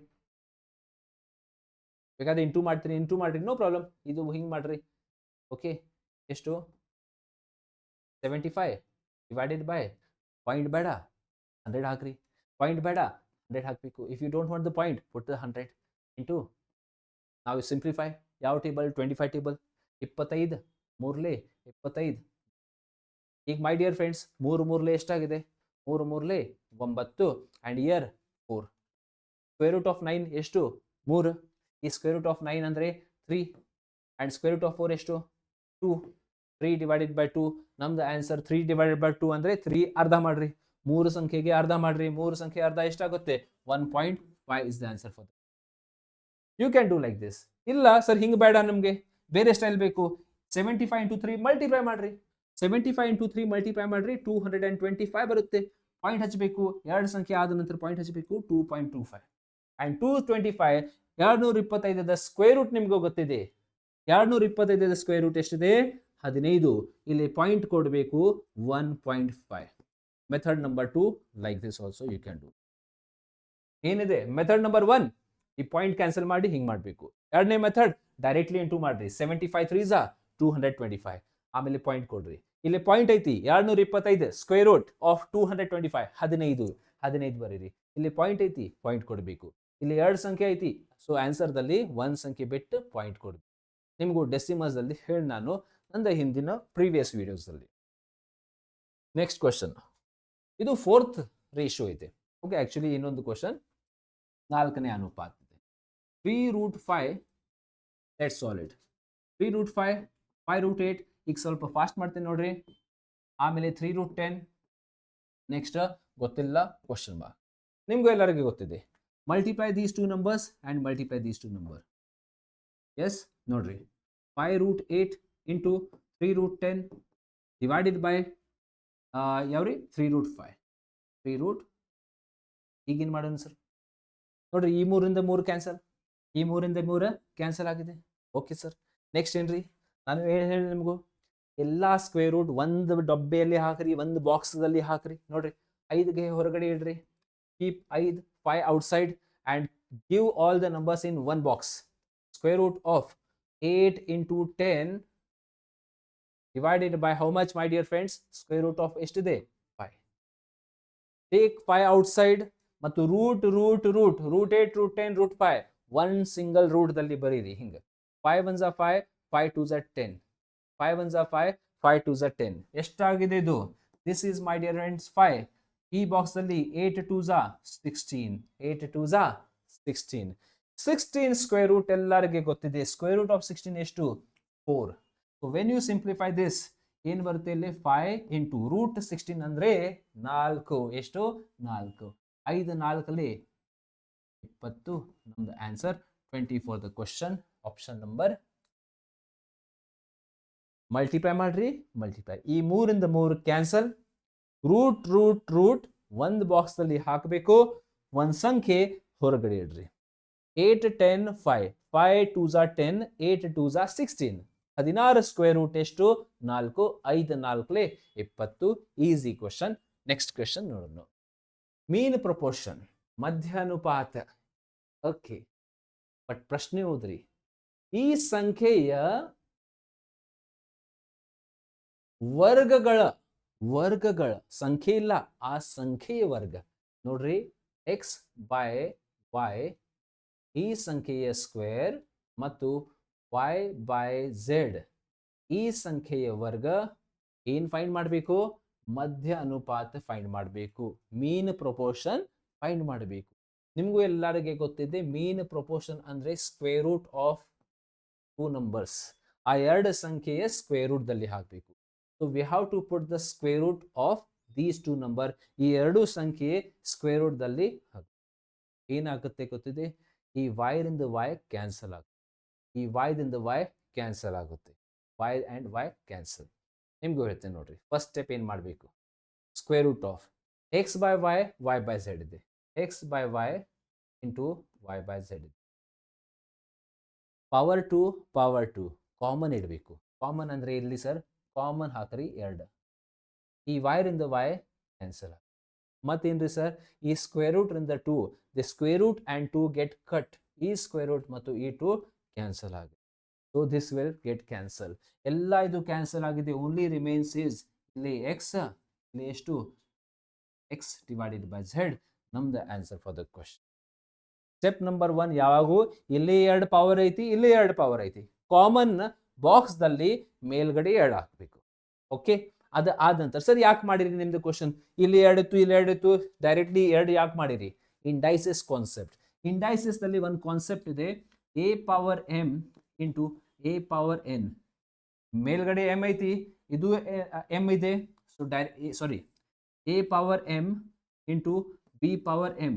ಬೇಕಾದ್ರೆ ಇಂಟು ಮಾಡ್ರಿ, ನೋ ಪ್ರಾಬ್ಲಮ್. ಇದು ಹಿಂಗ್ ಮಾಡ್ರಿ. ಓಕೆ, ಎಷ್ಟು, 75 ಡಿವೈಡೆಡ್ ಬೈ, ಪಾಯಿಂಟ್ ಬೇಡ, 100 ಹಾಕ್ರಿ. ಪಾಯಿಂಟ್ ಬೇಡ, 100 ಹಾಕಬೇಕು. If you don't want the point, put the 100 into. ನಾವು ಸಿಂಪ್ಲಿಫೈ, ಯಾವ ಟೇಬಲ್, 25 ಟೇಬಲ್. 25 3 25. ಈಗ ಮೈ ಡಿಯರ್ ಫ್ರೆಂಡ್ಸ್, 3 3 ಎಷ್ಟಾಗಿದೆ, 3 3 9 and here 4. Square root of 9 ಎಷ್ಟು, 3. ಈ ಸ್ಕ್ವೇರ್ ರೂಟ್ ಆಫ್ 9 ಅಂದ್ರೆ 3. ಅಂಡ್ ಸ್ಕ್ವೇರ್ ರೂಟ್ ಆಫ್ 4 ಎಷ್ಟು, 2. 3 ಡಿವೈಡೆಡ್ ಬೈ 2 ನಮ್ದು ಆನ್ಸರ್. 3 ಡಿವೈಡೆಡ್ ಬೈ 2 ಅಂದ್ರೆ 3 ಅರ್ಧ ಮಾಡ್ರಿ. 3 ಸಂಖ್ಯೆಗೆ ಅರ್ಧ ಮಾಡ್ರಿ. 3 ಸಂಖ್ಯೆ ಅರ್ಧ ಎಷ್ಟಾಗುತ್ತೆ, 1.5 is the answer for. You can do like this. ಇಲ್ಲ ಸರ್ ಹಿಂಗ್ ಬೇಡ, ನಮ್ಗೆ ಬೇರೆ ಸ್ಟೈಲ್ ಬೇಕು. 75 ಇಂಟು 3 ಮಲ್ಟಿಪ್ಲೈ ಮಾಡ್ರಿ. 75 ಇಂಟು 3 ಮಲ್ಟಿಪ್ಲೈ ಮಾಡ್ರಿ, 225 ಬರುತ್ತೆ. ಪಾಯಿಂಟ್ ಹಚ್ಚಬೇಕು. ಎರಡು ಸಂಖ್ಯೆ ಆದ ನಂತರ ಪಾಯಿಂಟ್ ಹಚ್ಚಬೇಕು. 2.25 ಅಂಡ್ 225 225 ಸ್ಕ್ವೇರ್ ರೂಟ್ ನಿಮ್ಗೆ ಗೊತ್ತಿದೆ. 225 ಸ್ಕ್ವೇರ್ ರೂಟ್ ಎಷ್ಟಿದೆ, 15. ಇಲ್ಲಿ ಪಾಯಿಂಟ್ ಕೊಡಬೇಕು, 1.5. Method number 2 like this also you can do. ಏನಿದೆ ಮೆಥಡ್ ನಂಬರ್ 1, ಈ ಪಾಯಿಂಟ್ ಕ್ಯಾನ್ಸಲ್ ಮಾಡಿ ಹಿಂಗ್ ಮಾಡಬೇಕು. ಎರಡನೇ ಮೆಥಡ್, ಡೈರೆಕ್ಟ್ಲಿ ಇಂಟು ಮಾಡ್ರಿ. 75 3s 225. ಆಮೇಲೆ ಪಾಯಿಂಟ್ ಕೊಡ್ರಿ. ಇಲ್ಲಿ ಪಾಯಿಂಟ್ ಐತಿ, 225 ಸ್ಕ್ವೇರ್ ರೂಟ್ ಆಫ್ 225 15 ಬರೀರಿ. ಇಲ್ಲಿ ಪಾಯಿಂಟ್ ಐತಿ, ಪಾಯಿಂಟ್ ಕೊಡಬೇಕು. ಇಲ್ಲಿ ಎರಡು ಸಂಖ್ಯೆ ಐತಿ, ಸೊ ಆನ್ಸರ್ ದಲ್ಲಿ ಒಂದ್ ಸಂಖ್ಯೆ ಬಿಟ್ಟು ಪಾಯಿಂಟ್ ಕೊಡ್ಬೇಕು. ನಿಮಗೂ ಡೆಸಿಮಲ್ಸ್ ಅಲ್ಲಿ ಹೇಳಿ ನಾನು ನಂದ ಹಿಂದಿನ ಪ್ರೀವಿಯಸ್ ವಿಡಿಯೋಸ್ ಅಲ್ಲಿ. ನೆಕ್ಸ್ಟ್ ಕ್ವಶನ್, ಇದು 4th ರೇಷಿಯೋ ಐತೆ. ಓಕೆ, ಆಕ್ಚುಲಿ ಇನ್ನೊಂದು ಕ್ವಶನ್ 4ನೇ ಅನುಪಾತ ಇದೆ. 3√5, ಲೆಟ್ಸ್ ಸಾಲ್ವ್ ಇಟ್. 3√5, 5√8. ಈಗ ಸ್ವಲ್ಪ ಫಾಸ್ಟ್ ಮಾಡ್ತೀನಿ ನೋಡ್ರಿ. ಆಮೇಲೆ 3√10, ನೆಕ್ಸ್ಟ್ ಗೊತ್ತಿಲ್ಲ ಕ್ವಶನ್ ಮಾರ್ಕ್. ನಿಮಗೂ ಎಲ್ಲರಿಗೂ ಗೊತ್ತಿದೆ. Multiply these two numbers and multiply these two number. Yes ನೋಡ್ರಿ, 5√8 ಇಂಟು 3√10 ಡಿವೈಡೆಡ್ ಬೈ ಯಾವ್ರಿ 3√5. 3 ಈಗೇನು ಮಾಡೋಣ ಸರ್? ನೋಡ್ರಿ, ಈ 3ರಿಂದ 3 ಕ್ಯಾನ್ಸಲ್, ಈ 3ರಿಂದ 3 ಕ್ಯಾನ್ಸಲ್ ಆಗಿದೆ. Okay sir. ನೆಕ್ಸ್ಟ್ ಏನ್ರಿ, ನಾನು ಹೇಳಿ ನಿಮಗೂ ಎಲ್ಲ ಸ್ಕ್ವೇರ್ ರೂಟ್ ಒಂದು ಡಬ್ಬೆಯಲ್ಲಿ ಹಾಕ್ರಿ, ಒಂದು ಬಾಕ್ಸ್ದಲ್ಲಿ ಹಾಕ್ರಿ. ನೋಡ್ರಿ, 5ಗೆ ಹೊರಗಡೆ ಇಡ್ರಿ, keep 5 outside and give all the numbers in one box. Square root of 8 into 10 divided by how much, my dear friends? Square root of ಎಷ್ಟಿದೆ? 5. Take 5 outside ಮತ್ತು root 8, root 10, root 5 one single root ದಲ್ಲಿ ಬರೀರಿ. ಹಿಂಗೆ 5 1s are 5, 5 2s are 10, 5 1s are 5, 5 2s are 10. ಎಷ್ಟಾಗಿದೆ ಇದು? This is my dear friends 5. ಈ box ಅಲ್ಲಿ 8 2s are 16, 8 2s are 16. 16 square root ಎಲ್ಲರಿಗೆ ಗೊತ್ತಿದೆ. ಸ್ಕ್ವೇರ್ ರೂಟ್ ಆಫ್ 16 ಎಷ್ಟು? 4. So when you simplify this ಏನು ಬರುತ್ತೆ ಇಲ್ಲಿ? 5 ಇಂಟು ರೂಟ್ 16 ಅಂದ್ರೆ 4. ಎಷ್ಟು? 4. 5 4 20. ನಮ್ದು answer 20 for the question. Option number. Multiply ಮಾಡ್ರಿ, ಮಲ್ಟಿಪ್ಲೈ. ಈ 3ರಿಂದ 3 ಕ್ಯಾನ್ಸಲ್. ರೂಟ್ ಒಂದು ಬಾಕ್ಸ್ ಅಲ್ಲಿ ಹಾಕಬೇಕು, ಒಂದು ಸಂಖ್ಯೆ ಹೊರಗಡೆ ಇಡ್ರಿ. 8 10 5, 5 2s are 10, 8 2s are 16. 16 square root ಎಷ್ಟು? 4. 5 4 20. Easy question. ನೆಕ್ಸ್ಟ್ ಕ್ವಶನ್ ನೋಡೋಣ. ಮೀನ್ ಪ್ರಪೋರ್ಷನ್, ಮಧ್ಯಾನುಪಾತ. ಓಕೆ, ಬಟ್ ಪ್ರಶ್ನೆ ಓದ್ರಿ, ಈ ಸಂಖ್ಯೆಯ ವರ್ಗಗಳ ಸಂಖ್ಯೆ ಇಲ್ಲ, ಆ ಸಂಖ್ಯೆಯ ವರ್ಗ. ನೋಡ್ರಿ, x by y ಈ ಸಂಖ್ಯೆಯ ಸ್ಕ್ವೇರ್ ಮತ್ತು y by z ಈ ಸಂಖ್ಯೆಯ ವರ್ಗ. ಏನ್ ಫೈಂಡ್ ಮಾಡಬೇಕು? ಮಧ್ಯ ಅನುಪಾತ ಫೈಂಡ್ ಮಾಡಬೇಕು. ಮೀನ್ ಪ್ರಪೋರ್ಷನ್ ಫೈಂಡ್ ಮಾಡಬೇಕು. ನಿಮಗೂ ಎಲ್ಲರಿಗೆ ಗೊತ್ತಿದೆ, ಮೀನ್ ಪ್ರಪೋರ್ಷನ್ ಅಂದ್ರೆ ಸ್ಕ್ವೇರ್ ರೂಟ್ ಆಫ್ 2 ನಂಬರ್ಸ್. ಆ 2 ಸಂಖ್ಯೆಯ ಸ್ಕ್ವೇರ್ ರೂಟ್ ದಲ್ಲಿ ಹಾಕಬೇಕು. So we have to put the square root of these 2 number. ಈ 2 ಸಂಖ್ಯೆ ಸ್ಕ್ವೇರ್ ರೂಟ್ ದಲ್ಲಿ ಏನಾಗುತ್ತೆ ಗೊತ್ತಿದೆ? ಈ y ರಿಂದ y ಕ್ಯಾನ್ಸಲ್ ಆಗುತ್ತೆ, ಈ y ದಿಂದ y ಕ್ಯಾನ್ಸಲ್ ಆಗುತ್ತೆ, y ಆ್ಯಂಡ್ y ಕ್ಯಾನ್ಸಲ್. ನಿಮ್ಗೂ ಹೇಳ್ತೇನೆ ನೋಡ್ರಿ. ಫಸ್ಟ್ ಸ್ಟೆಪ್ ಏನು ಮಾಡಬೇಕು? Square root of x by y, y by z ಇದೆ. x by y into y by z ಇದೆ. ಪವರ್ 2 ಕಾಮನ್ ಇಡಬೇಕು. ಕಾಮನ್ ಅಂದ್ರೆ ಇಲ್ಲಿ ಸರ್, ಕಾಮನ್ ಹಾಕ್ರಿ 2. ಈ y ರಿಂದ y ಕ್ಯಾನ್ಸಲ್ ಆಗುತ್ತೆ. ಮತ್ತೇನ್ರಿ ಸರ್, ಈ ಸ್ಕ್ವೇರ್ ರೂಟ್ ರಿಂದ 2, the square root and 2 get cut. ಈ ಸ್ಕ್ವೇರ್ ರೂಟ್ ಮತ್ತು ಈ 2 ಕ್ಯಾನ್ಸಲ್ ಆಗುತ್ತೆ. So this will get cancel. ಎಲ್ಲ ಇದು ಕ್ಯಾನ್ಸಲ್ ಆಗಿದೆ. ಓನ್ಲಿ ರಿಮೈನ್ಸ್ ಇಸ್ ಇಲ್ಲಿ x, ಇಲ್ಲಿ ಎಷ್ಟು? x divided by z. ನಮ್ದು answer for the question. Step number 1 ಯಾವಾಗೂ ಇಲ್ಲಿ 2 ಪವರ್ ಐತಿ, ಇಲ್ಲಿ 2 ಪವರ್ ಐತಿ. ಕಾಮನ್ ಬಾಕ್ಸ್ ದಲ್ಲಿ ಮೇಲ್ಗಡೆ 2 ಹಾಕಬೇಕು. ಓಕೆ, ಅದು ಆದ ನಂತರ ಸರ್ ಯಾಕೆ ಮಾಡಿರಿ ನಿಮ್ದು ಕ್ವಶನ್? ಇಲ್ಲಿ 2 ಇತ್ತು, ಇಲ್ಲಿ 2 ಇತ್ತು, ಡೈರೆಕ್ಟ್ಲಿ 2 ಯಾಕೆ ಮಾಡಿರಿ? Indices concept. ಇಂಡೈಸಿಸ್ ನಲ್ಲಿ ಒಂದು ಕಾನ್ಸೆಪ್ಟ್ ಇದೆ, a power m into a power n. ಮೇಲ್ಗಡೆ m ಐತಿ, ಇದು m ಇದೆ. So a power m into b power m.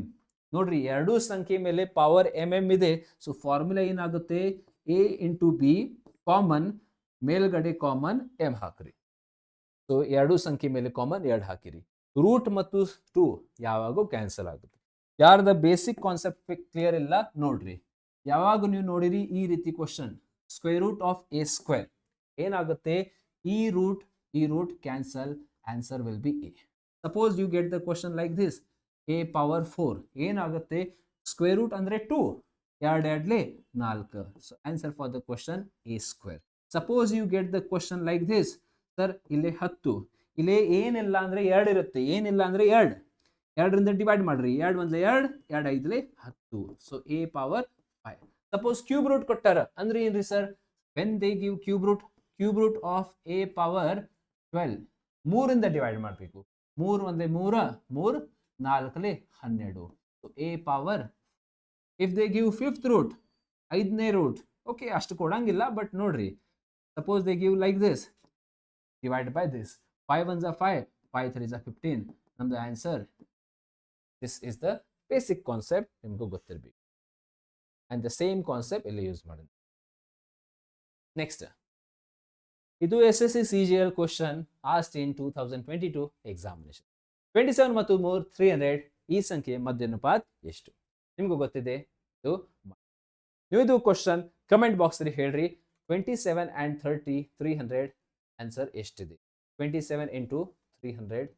ನೋಡ್ರಿ, 2 ಸಂಖ್ಯೆ ಮೇಲೆ ಪವರ್ mm ಇದೆ. ಸೊ ಫಾರ್ಮುಲಾ ಏನಾಗುತ್ತೆ? a ಇಂಟು b ಕಾಮನ್, ಮೇಲ್ಗಡೆ ಕಾಮನ್ m ಹಾಕ್ರಿ. ಸೊ 2 ಸಂಖ್ಯೆ ಮೇಲೆ ಕಾಮನ್ 2 ಹಾಕಿರಿ. ರೂಟ್ ಮತ್ತು 2 ಯಾವಾಗೂ ಕ್ಯಾನ್ಸಲ್ ಆಗುತ್ತೆ. ಯಾರ್ದ ಬೇಸಿಕ್ ಕಾನ್ಸೆಪ್ಟ್ ಕ್ಲಿಯರ್ ಇಲ್ಲ ನೋಡ್ರಿ. ಯಾವಾಗ ನೀವು ನೋಡಿರಿ ಈ ರೀತಿ question, square root of a square ಏನಾಗುತ್ತೆ? ಈ root cancel, answer will be a. Suppose you get the question like this, a power 4 ಏನಾಗುತ್ತೆ? ಸ್ಕ್ವೇರ್ ರೂಟ್ ಅಂದ್ರೆ 2, 2 2 4. So answer for the question a square. Suppose you get the question like this, sir ಇಲ್ಲಿ 10, ಇಲ್ಲಿ ಏನಿಲ್ಲ ಅಂದ್ರೆ 2 ಇರುತ್ತೆ, ಏನಿಲ್ಲ ಅಂದ್ರೆ 2, 2ರಿಂದ divide ಮಾಡ್ರಿ. 2 1 2, 2 5 10. So a power 5. Suppose cube root ಕೊಟ್ಟಾರ ಅಂದ್ರೆ ಏನ್ರಿ sir? When they give cube root of a power 12, 3ರಿಂದ ಡಿವೈಡ್ ಮಾಡಬೇಕು. 3 1 3, 3 4 12. So a power. If they give 5th root, 5ನೇ ರೂಟ್, ಓಕೆ ಅಷ್ಟು ಕೊಡಂಗಿಲ್ಲ, ಬಟ್ ನೋಡ್ರಿ, suppose they give like this, divided by this, 5 1s are 5, 5 3s are 15. ನಮ್ದು answer this is the basic concept, ನಿಮಗೂ ಗೊತ್ತಿರಬೇಕು. And the same concept ಇಲ್ಲಿ use ಮಾಡಿದ್ವಿ. Next, ಇದು SSC CGL ಕ್ವಶನ್ ಆಸ್ಟ್ ಇನ್ 2022 examination. 27 ಮತ್ತು 300 ಈ ಸಂಖ್ಯೆ ಮಧ್ಯಾನುಪಾತ್ ಎಷ್ಟು? ನಿಮಗೂ ಗೊತ್ತಿದೆ ಇದು. ನೀವು ಇದು ಕ್ವಶನ್ ಕಮೆಂಟ್ ಬಾಕ್ಸ್ ಅಲ್ಲಿ ಹೇಳ್ರಿ. 27 and 30 300 ಆನ್ಸರ್ ಎಷ್ಟಿದೆ? 27 into 300.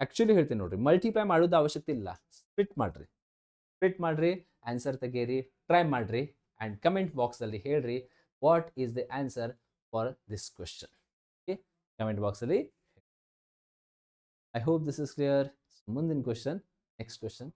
ಆಕ್ಚುಲಿ ಹೇಳ್ತೀನಿ ನೋಡ್ರಿ, ಮಲ್ಟಿಪ್ಲೈ ಮಾಡೋದು ಅವಶ್ಯಕತೆ ಇಲ್ಲ, ಸ್ಪ್ಲಿಟ್ ಮಾಡ್ರಿ, ಆನ್ಸರ್ ತೆಗೀರಿ, ಟ್ರೈ ಮಾಡ್ರಿ ಅಂಡ್ ಕಮೆಂಟ್ ಬಾಕ್ಸ್ ಅಲ್ಲಿ ಹೇಳ್ರಿ what is the answer for this question. Okay, comment box ಅಲ್ಲಿ. I hope this is clear. ಮುಂದಿನ ಕ್ವಶನ್, ನೆಕ್ಸ್ಟ್ ಕ್ವಶನ್.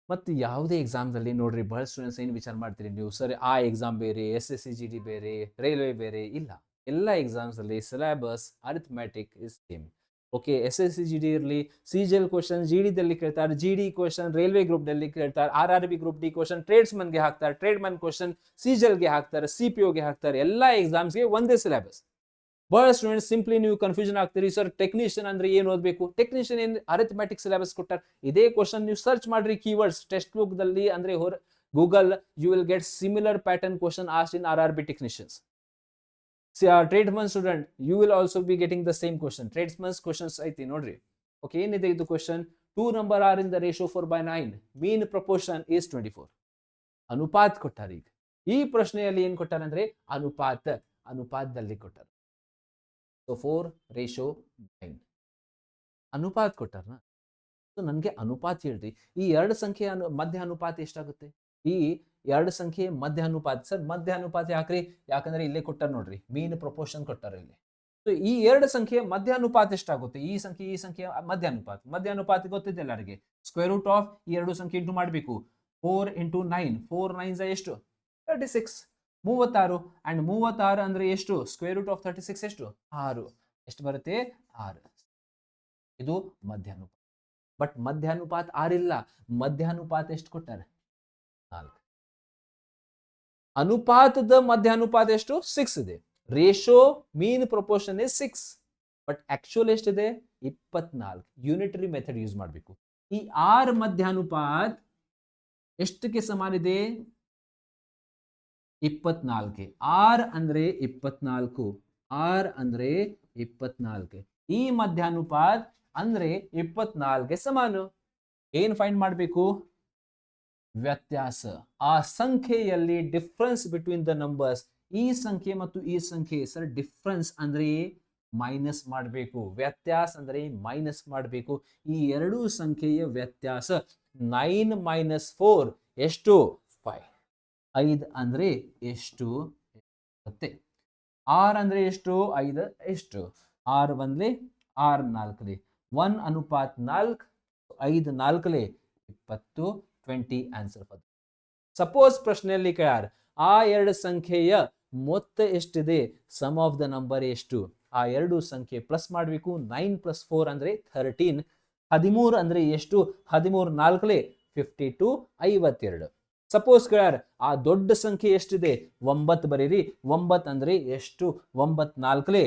ಮತ್ತು ಯಾವುದೇ ಎಕ್ಸಾಮ್ದಲ್ಲಿ ನೋಡ್ರಿ, ಬಹಳ ಸ್ಟೂಡೆಂಟ್ಸ್ ಏನು ವಿಚಾರ ಮಾಡ್ತೀರಿ ನೀವು, ಸರ್ ಆ ಎಕ್ಸಾಮ್ ಬೇರೆ, SSC GD ಬೇರೆ, ರೈಲ್ವೆ ಬೇರೆ. ಇಲ್ಲ, ಎಲ್ಲ ಎಕ್ಸಾಮ್ಸಲ್ಲಿ syllabus arithmetic is same. Okay, SSC GD ಇರಲಿ, CGL ಕ್ವಶನ್ GDದಲ್ಲಿ ಕೇಳ್ತಾರೆ, GD ಕ್ವಶನ್ ರೈಲ್ವೆ ಗ್ರೂಪ್ದಲ್ಲಿ ಕೇಳ್ತಾರೆ, RRB ಗ್ರೂಪ್ D ಕ್ವಶನ್ ಟ್ರೇಡ್ಸ್ಮನ್ಗೆ ಹಾಕ್ತಾರೆ, ಟ್ರೇಡ್ಮನ್ ಕ್ವಶನ್ CGLಗೆ ಹಾಕ್ತಾರೆ, CPOಗೆ ಹಾಕ್ತಾರೆ. ಎಲ್ಲ ಎಕ್ಸಾಮ್ಸ್ಗೆ ಒಂದೇ ಸಿಲೆಬಸ್. ಬಹಳ ಸ್ಟೂಡೆಂಟ್ಸ್ ಸಿಂಪ್ಲಿ ನೀವು ಕನ್ಫ್ಯೂಷನ್ ಆಗ್ತೀರಿ, ಸರ್ ಟೆಕ್ನಿಷಿಯನ್ ಅಂದ್ರೆ ಏನು ಓದಬೇಕು? ಟೆಕ್ನಿಷಿಯನ್ ಏನು ಅರಿಥಮೆಟಿಕ್ ಸಿಲೆಬಸ್ ಕೊಟ್ಟಾರೆ. ಇದೇ ಕ್ವಶನ್ ನೀವು ಸರ್ಚ್ ಮಾಡ್ರಿ ಕೀವರ್ಡ್ಸ್ ಟೆಕ್ಸ್ಟ್ ಬುಕ್ ದಲ್ಲಿ, ಅಂದ್ರೆ Google, you will get similar pattern question asked in RRB technicians. Tradesman student, you will also be getting the same question. Tradesmen questions ಐತಿ ನೋಡ್ರಿ. Okay, ಏನಿದೆ ಇದು question? 2 number are in the ratio 4/9, mean proportion is 24. ಅನುಪಾತ್ ಕೊಟ್ಟಾರ. ಈಗ ಈ ಪ್ರಶ್ನೆಯಲ್ಲಿ ಏನ್ ಕೊಟ್ಟಾರ ಅಂದ್ರೆ ಅನುಪಾತದಲ್ಲಿ ಕೊಟ್ಟಾರ. ಸೊ 4:9 ಅನುಪಾತ ಕೊಟ್ಟಾರ. ಸೊ ನನಗೆ ಅನುಪಾತ ಹೇಳ್ರಿ, ಈ ಎರಡು ಸಂಖ್ಯೆ ಮಧ್ಯ ಅನುಪಾತ ಎಷ್ಟಾಗುತ್ತೆ? ಈ ಎರಡು ಸಂಖ್ಯೆ ಮಧ್ಯ ಅನುಪಾತ. ಸರ್ ಮಧ್ಯ ಅನುಪಾತ ಯಾಕ್ರಿ? ಯಾಕಂದ್ರೆ ಇಲ್ಲೇ ಕೊಟ್ಟಾರ ನೋಡ್ರಿ, ಮೀನ್ ಪ್ರಪೋರ್ಷನ್ ಕೊಟ್ಟಾರ ಇಲ್ಲಿ. ಸೊ ಈ ಎರಡು ಸಂಖ್ಯೆ ಮಧ್ಯ ಅನುಪಾತ ಎಷ್ಟಾಗುತ್ತೆ? ಈ ಸಂಖ್ಯೆ ಮಧ್ಯ ಅನುಪಾತ ಗೊತ್ತಿದೆ ಎಲ್ಲರಿಗೆ. ಸ್ಕ್ವೇರ್ ರೂಟ್ ಆಫ್ ಈ ಎರಡು ಸಂಖ್ಯೆ ಇಂಟು ಮಾಡಬೇಕು. 4 into 9, 4 9s ಎಷ್ಟು? 36, 36. ಅಂಡ್ 36 ಅಂದ್ರೆ ಎಷ್ಟು? ಸ್ಕ್ವೇರ್ ರೂಟ್ ಆಫ್ 36 ಎಷ್ಟು? 6. ಎಷ್ಟು ಬರುತ್ತೆ? 6. ಇದು ಮಧ್ಯಾನುಪಾತ. ಬಟ್ ಮಧ್ಯಾನುಪಾತ 6 ಇಲ್ಲ. ಮಧ್ಯಾನುಪಾತ ಎಷ್ಟು ಕೊಟ್ಟಾರೆ? 4. ಅನುಪಾತದ ಮಧ್ಯಾನುಪಾತ ಎಷ್ಟು? 6 ಇದೆ. Ratio mean proportion is 6, but actual ಎಷ್ಟಿದೆ? 24. ಯೂನಿಟರಿ ಮೆಥಡ್ ಯೂಸ್ ಮಾಡಬೇಕು. ಈ 6 ಮಧ್ಯಾನುಪಾತ ಎಷ್ಟಕ್ಕೆ ಸಮಾನಿದೆ? 24. 6 ಅಂದ್ರೆ 24. 6 ಅಂದ್ರೆ 24. ಈ ಮಧ್ಯಾನುಪಾತ ಅಂದ್ರೆ 24ಗೆ ಸಮಾನ. ಏನ್ ಫೈಂಡ್ ಮಾಡಬೇಕು? ವ್ಯತ್ಯಾಸ. ಆ ಸಂಖ್ಯೆಯಲ್ಲಿ ಡಿಫರೆನ್ಸ್ ಬಿಟ್ವೀನ್ ದ ನಂಬರ್ಸ್. ಈ ಸಂಖ್ಯೆ ಮತ್ತು ಈ ಸಂಖ್ಯೆ ಸರ್ ಡಿಫರೆನ್ಸ್ ಅಂದ್ರೆ ಮೈನಸ್ ಮಾಡಬೇಕು. ವ್ಯತ್ಯಾಸ ಅಂದ್ರೆ ಮೈನಸ್ ಮಾಡಬೇಕು. ಈ ಎರಡೂ ಸಂಖ್ಯೆಯ ವ್ಯತ್ಯಾಸ 9 - 4 ಎಷ್ಟು? 5. 5 ಅಂದ್ರೆ ಎಷ್ಟು ಮತ್ತೆ? 6 ಅಂದ್ರೆ ಎಷ್ಟು? 5 ಎಷ್ಟು? 6 ಬಂದ್ಲಿ 6 4ಲಿ 1:4. 5 4ಲಿ 20. 20 ಆನ್ಸರ್. ಸಪೋಸ್ ಪ್ರಶ್ನೆಯಲ್ಲಿ ಕೇಳಾರ ಆ ಎರಡು ಸಂಖ್ಯೆಯ ಮೊತ್ತ ಎಷ್ಟಿದೆ? ಸಮ್ ಆಫ್ ದ ನಂಬರ್ ಎಷ್ಟು? ಆ ಎರಡು ಸಂಖ್ಯೆ ಪ್ಲಸ್ ಮಾಡಬೇಕು. 9 + 4 ಅಂದ್ರೆ 13. 13 ಅಂದ್ರೆ ಎಷ್ಟು? 13 4ಲಿ 52. 52. ಸಪೋಸ್ ಕೇಳಾರ ಆ ದೊಡ್ಡ ಸಂಖ್ಯೆ ಎಷ್ಟಿದೆ? 9 ಬರೀರಿ. 9 ಅಂದ್ರೆ ಎಷ್ಟು? 9 4ಲಿ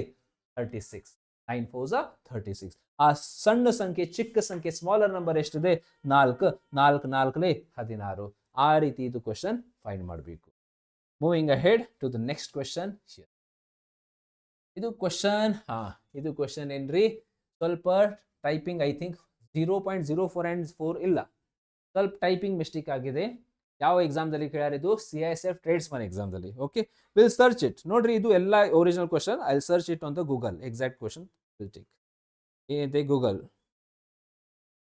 36. 9 4s 36. ಆ ಸಣ್ಣ ಸಂಖ್ಯೆ, ಚಿಕ್ಕ ಸಂಖ್ಯೆ, ಸ್ಮಾಲರ್ ನಂಬರ್ ಎಷ್ಟಿದೆ? 4. 4 4ಲಿ 16. ಆ ರೀತಿ ಇದು ಕ್ವಶನ್ ಫೈಂಡ್ ಮಾಡಬೇಕು. Moving ahead to the next question. ಇದು ಕ್ವಶನ್ ಏನ್ರಿ? ಸ್ವಲ್ಪ ಟೈಪಿಂಗ್ ಐ ಥಿಂಕ್ 0.04 and 4 ಇಲ್ಲ, ಸ್ವಲ್ಪ ಟೈಪಿಂಗ್ ಮಿಸ್ಟೇಕ್ ಆಗಿದೆ. ಯಾವ ಎಕ್ಸಾಮ್ದಲ್ಲಿ ಕೇಳ್ಯಾರ? ಇದು CISF ಟ್ರೇಡ್ಸ್ಮನ್ ಎಕ್ಸಾಮ್ದಲ್ಲಿ. Okay, will search it. ನೋಡ್ರಿ, ಇದು ಎಲ್ಲ original question. I will search it on the Google. Exact question will take. ಏನಿದೆ Google?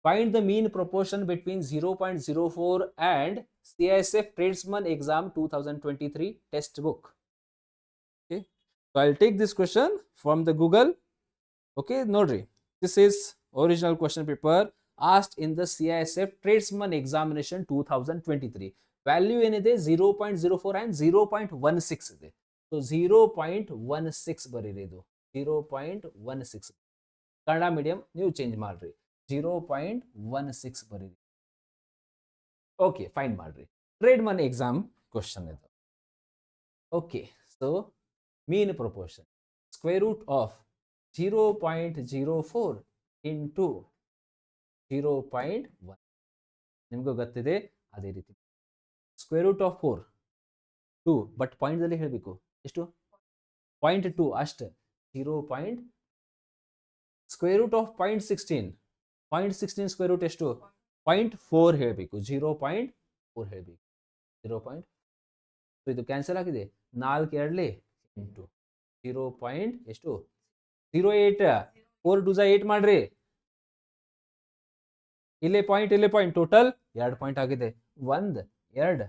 Find the mean proportion between 0.04 and CISF tradesman exam 2023 text book. Okay, so I'll take this question from the Google. Okay, ನೋಡ್ರಿ, this is original question paper asked in the CISF tradesman examination 2023. Value ಏನಿದೆ? 0.04 and 0.16 ಇದೆ. So 0.16 ಬರೀರಿ. ಇದು 0.16. Kannada medium ನೀವು change ಮಾಡ್ರಿ. 0.16 ಬರೀರಿ. Okay, find ಮಾಡ್ರಿ. Tradesman exam question ಇದು. Okay, so mean proportion, square root of 0.04 into 0.1 ನಿಮಗೂ ಗೊತ್ತಿದೆ. ಅದೇ ರೀತಿ ಸ್ಕ್ವೇರ್ ರೂಟ್ ಆಫ್ 4 2 ಬಟ್ ಪಾಯಿಂಟ್ದಲ್ಲಿ ಹೇಳಬೇಕು ಎಷ್ಟು 0.2 ಅಷ್ಟೇ 0. Square root of 0.16 square root ಎಷ್ಟು 0.4 ಹೇಳಬೇಕು 0.4 ಹೇಳಬೇಕು 0. ಇದು ಕ್ಯಾನ್ಸಲ್ ಆಗಿದೆ 4 2 ಇಂಟು 0. ಎಷ್ಟು 0.8 4 2 8 ಮಾಡ್ರಿ ಇಲ್ಲೇ ಪಾಯಿಂಟ್ ಟೋಟಲ್ 2 ಪಾಯಿಂಟ್ ಆಗಿದೆ 1 2 ಇದೆ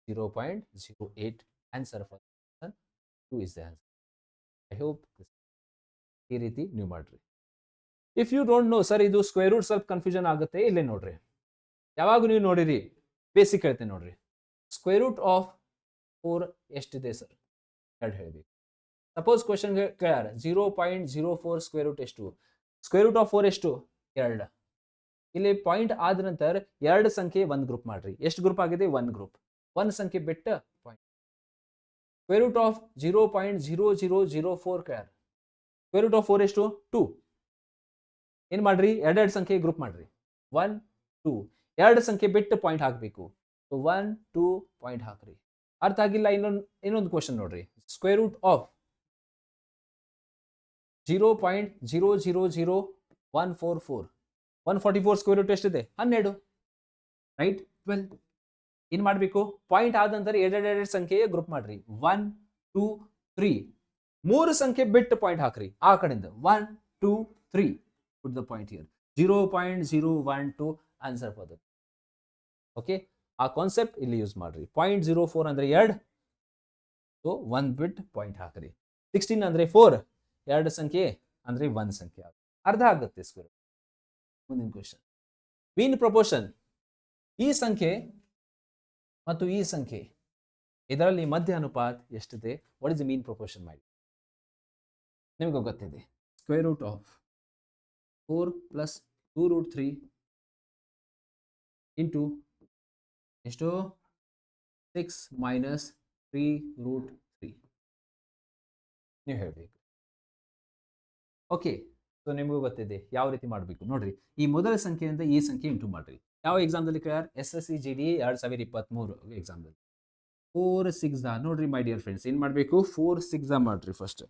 0.08 answer for 2 is the answer. I hope ಈ ರೀತಿ ನೀವು ಮಾಡ್ರಿ. If you don't know sir ಇದು ಸ್ಕ್ವೇರ್ ರೂಟ್ ಸ್ವಲ್ಪ ಕನ್ಫ್ಯೂಷನ್ ಆಗುತ್ತೆ ಇಲ್ಲೇ ನೋಡ್ರಿ ಯಾವಾಗ ನೀವು ನೋಡಿರಿ ಬೇಸಿಕ್ ಹೇಳ್ತೇನೆ ನೋಡ್ರಿ ಸ್ಕ್ವೇರ್ ರೂಟ್ ಆಫ್ 4 ಎಷ್ಟಿದೆ ಸರ್ 2 ಹೇಳಬೇಕು. ಸಪೋಸ್ ಕ್ವಶನ್ ಕೇಳ್ಯಾರ 0.04 ಸ್ಕ್ವೇರ್ ರೂಟ್ ಎಷ್ಟು ಸ್ಕ್ವೇರ್ ರೂಟ್ ಆಫ್ 4 ಎಷ್ಟು 2 ಇಲ್ಲಿ ಪಾಯಿಂಟ್ ಆದ ನಂತರ 2 ಸಂಖ್ಯೆ ಒಂದು ಗ್ರೂಪ್ ಮಾಡ್ರಿ ಎಷ್ಟು ಗ್ರೂಪ್ ಆಗಿದೆ 1 ಗ್ರೂಪ್ 1 ಸಂಖ್ಯೆ ಬಿಟ್ಟ ಪಾಯಿಂಟ್ ಸ್ಕ್ವೇರ್ ರೂಟ್ ಆಫ್ 0.0004 ಕೇಳ್ಯಾರ ಸ್ಕ್ವೇರ್ ರೂಟ್ ಆಫ್ 4 ಎಷ್ಟು 2 ಏನ್ ಮಾಡ್ರಿ 2 ಸಂಖ್ಯೆ ಗ್ರೂಪ್ ಮಾಡ್ರಿ 1 2 2 ಸಂಖ್ಯೆ ಬಿಟ್ಟು ಪಾಯಿಂಟ್ ಹಾಕಬೇಕು 1 2 ಪಾಯಿಂಟ್ ಹಾಕ್ರಿ. ಅರ್ಥ ಆಗಿಲ್ಲ ಇನ್ನೊಂದು ಕ್ವಶನ್ ನೋಡ್ರಿ square root of 0.000144 144 square root ಎಷ್ಟಿದೆ 12 ರೈಟ್ 12 ಏನ್ ಮಾಡ್ಬೇಕು ಪಾಯಿಂಟ್ ಆದ ನಂತರ 2 ಸಂಖ್ಯೆ ಗ್ರೂಪ್ ಮಾಡ್ರಿ 1 2 3 3 ಸಂಖ್ಯೆ ಬಿಟ್ಟು ಪಾಯಿಂಟ್ ಹಾಕ್ರಿ ಆ ಕಡೆಯಿಂದ 1 2 3 put the point here 0.012 answer for that. Okay ಆ ಕಾನ್ಸೆಪ್ಟ್ ಇಲ್ಲಿ ಯೂಸ್ ಮಾಡ್ರಿ 0.04 ಅಂದ್ರೆ 2 ಸೊ 1 ಬಿಟ್ ಪಾಯಿಂಟ್ ಹಾಕ್ರಿ 16 ಅಂದ್ರೆ 4 2 ಸಂಖ್ಯೆ ಅಂದ್ರೆ 1 ಸಂಖ್ಯೆ ಅರ್ಧ ಆಗುತ್ತೆ ಸ್ಕ್ವೇರ್. ಮುಂದಿನ ಕ್ವೆಶ್ಚನ್ ಮೀನ್ ಪ್ರಪೋರ್ಷನ್ ಈ ಸಂಖ್ಯೆ ಮತ್ತು ಈ ಸಂಖ್ಯೆ ಇದರಲ್ಲಿ ಮಧ್ಯ ಅನುಪಾತ ಎಷ್ಟಿದೆ what is the mean proportion ಮಾಡಿ ನಿಮಗೆ ಗೊತ್ತಿದೆ square root of 4 plus 2 root 3 into ಎಷ್ಟು 6 minus 3 root 3 ನೀವು ಹೇಳಬೇಕು. ಓಕೆ ಸೊ ನಿಮಗೂ ಗೊತ್ತಿದೆ ಯಾವ ರೀತಿ ಮಾಡಬೇಕು ನೋಡ್ರಿ ಈ ಮೊದಲ ಸಂಖ್ಯೆಯಿಂದ ಈ ಸಂಖ್ಯೆ ಇಂಟು ಮಾಡ್ರಿ ಯಾವ ಎಕ್ಸಾಮ್ದಲ್ಲಿ ಕ್ಲಿಯರ್ SSC GD 2023 ಎಕ್ಸಾಮ್ದಲ್ಲಿ 4 6 ನೋಡ್ರಿ ಮೈ ಡಿಯರ್ ಫ್ರೆಂಡ್ಸ್ ಏನು ಮಾಡಬೇಕು 4 6 ಮಾಡ್ರಿ ಫಸ್ಟ್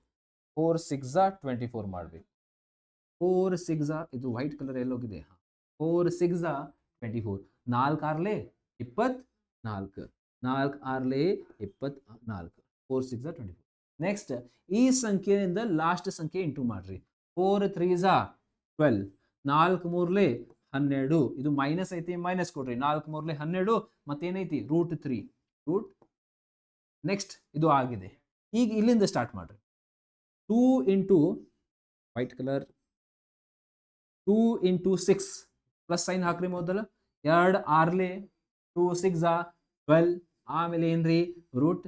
4 6 24 ಮಾಡ್ಬೇಕು 4 6 ಇದು ವೈಟ್ ಕಲರ್ ಎಲ್ಲೋಗಿದೆ 4 6 24 4 ಆರ್ಲೆ 24 4 ಆರ್ಲೆ 24 4 6 24 ನೆಕ್ಸ್ಟ್ ಈ ಸಂಖ್ಯೆಯಿಂದ ಲಾಸ್ಟ್ ಸಂಖ್ಯೆ ಇಂಟು ಮಾಡ್ರಿ 4 3 12 4 ಮೂರ್ಲೆ 12 ಇದು ಮೈನಸ್ ಐತಿ ಮೈನಸ್ ಕೊಡ್ರಿ 4 ಮೂರ್ಲೆ 12 ಮತ್ತೇನೈತಿ ರೂಟ್ 3 ರೂಟ್ ನೆಕ್ಸ್ಟ್ ಇದು ಆಗಿದೆ ಈಗ ಇಲ್ಲಿಂದ ಸ್ಟಾರ್ಟ್ ಮಾಡ್ರಿ 2 into white colour 2 into 6 plus sign ಹಾಕ್ರಿ ಮೊದಲ 2 ಆರ್ಲೆ 2 6 12 ಆಮೇಲೆ ಏನ್ರಿ ರೂಟ್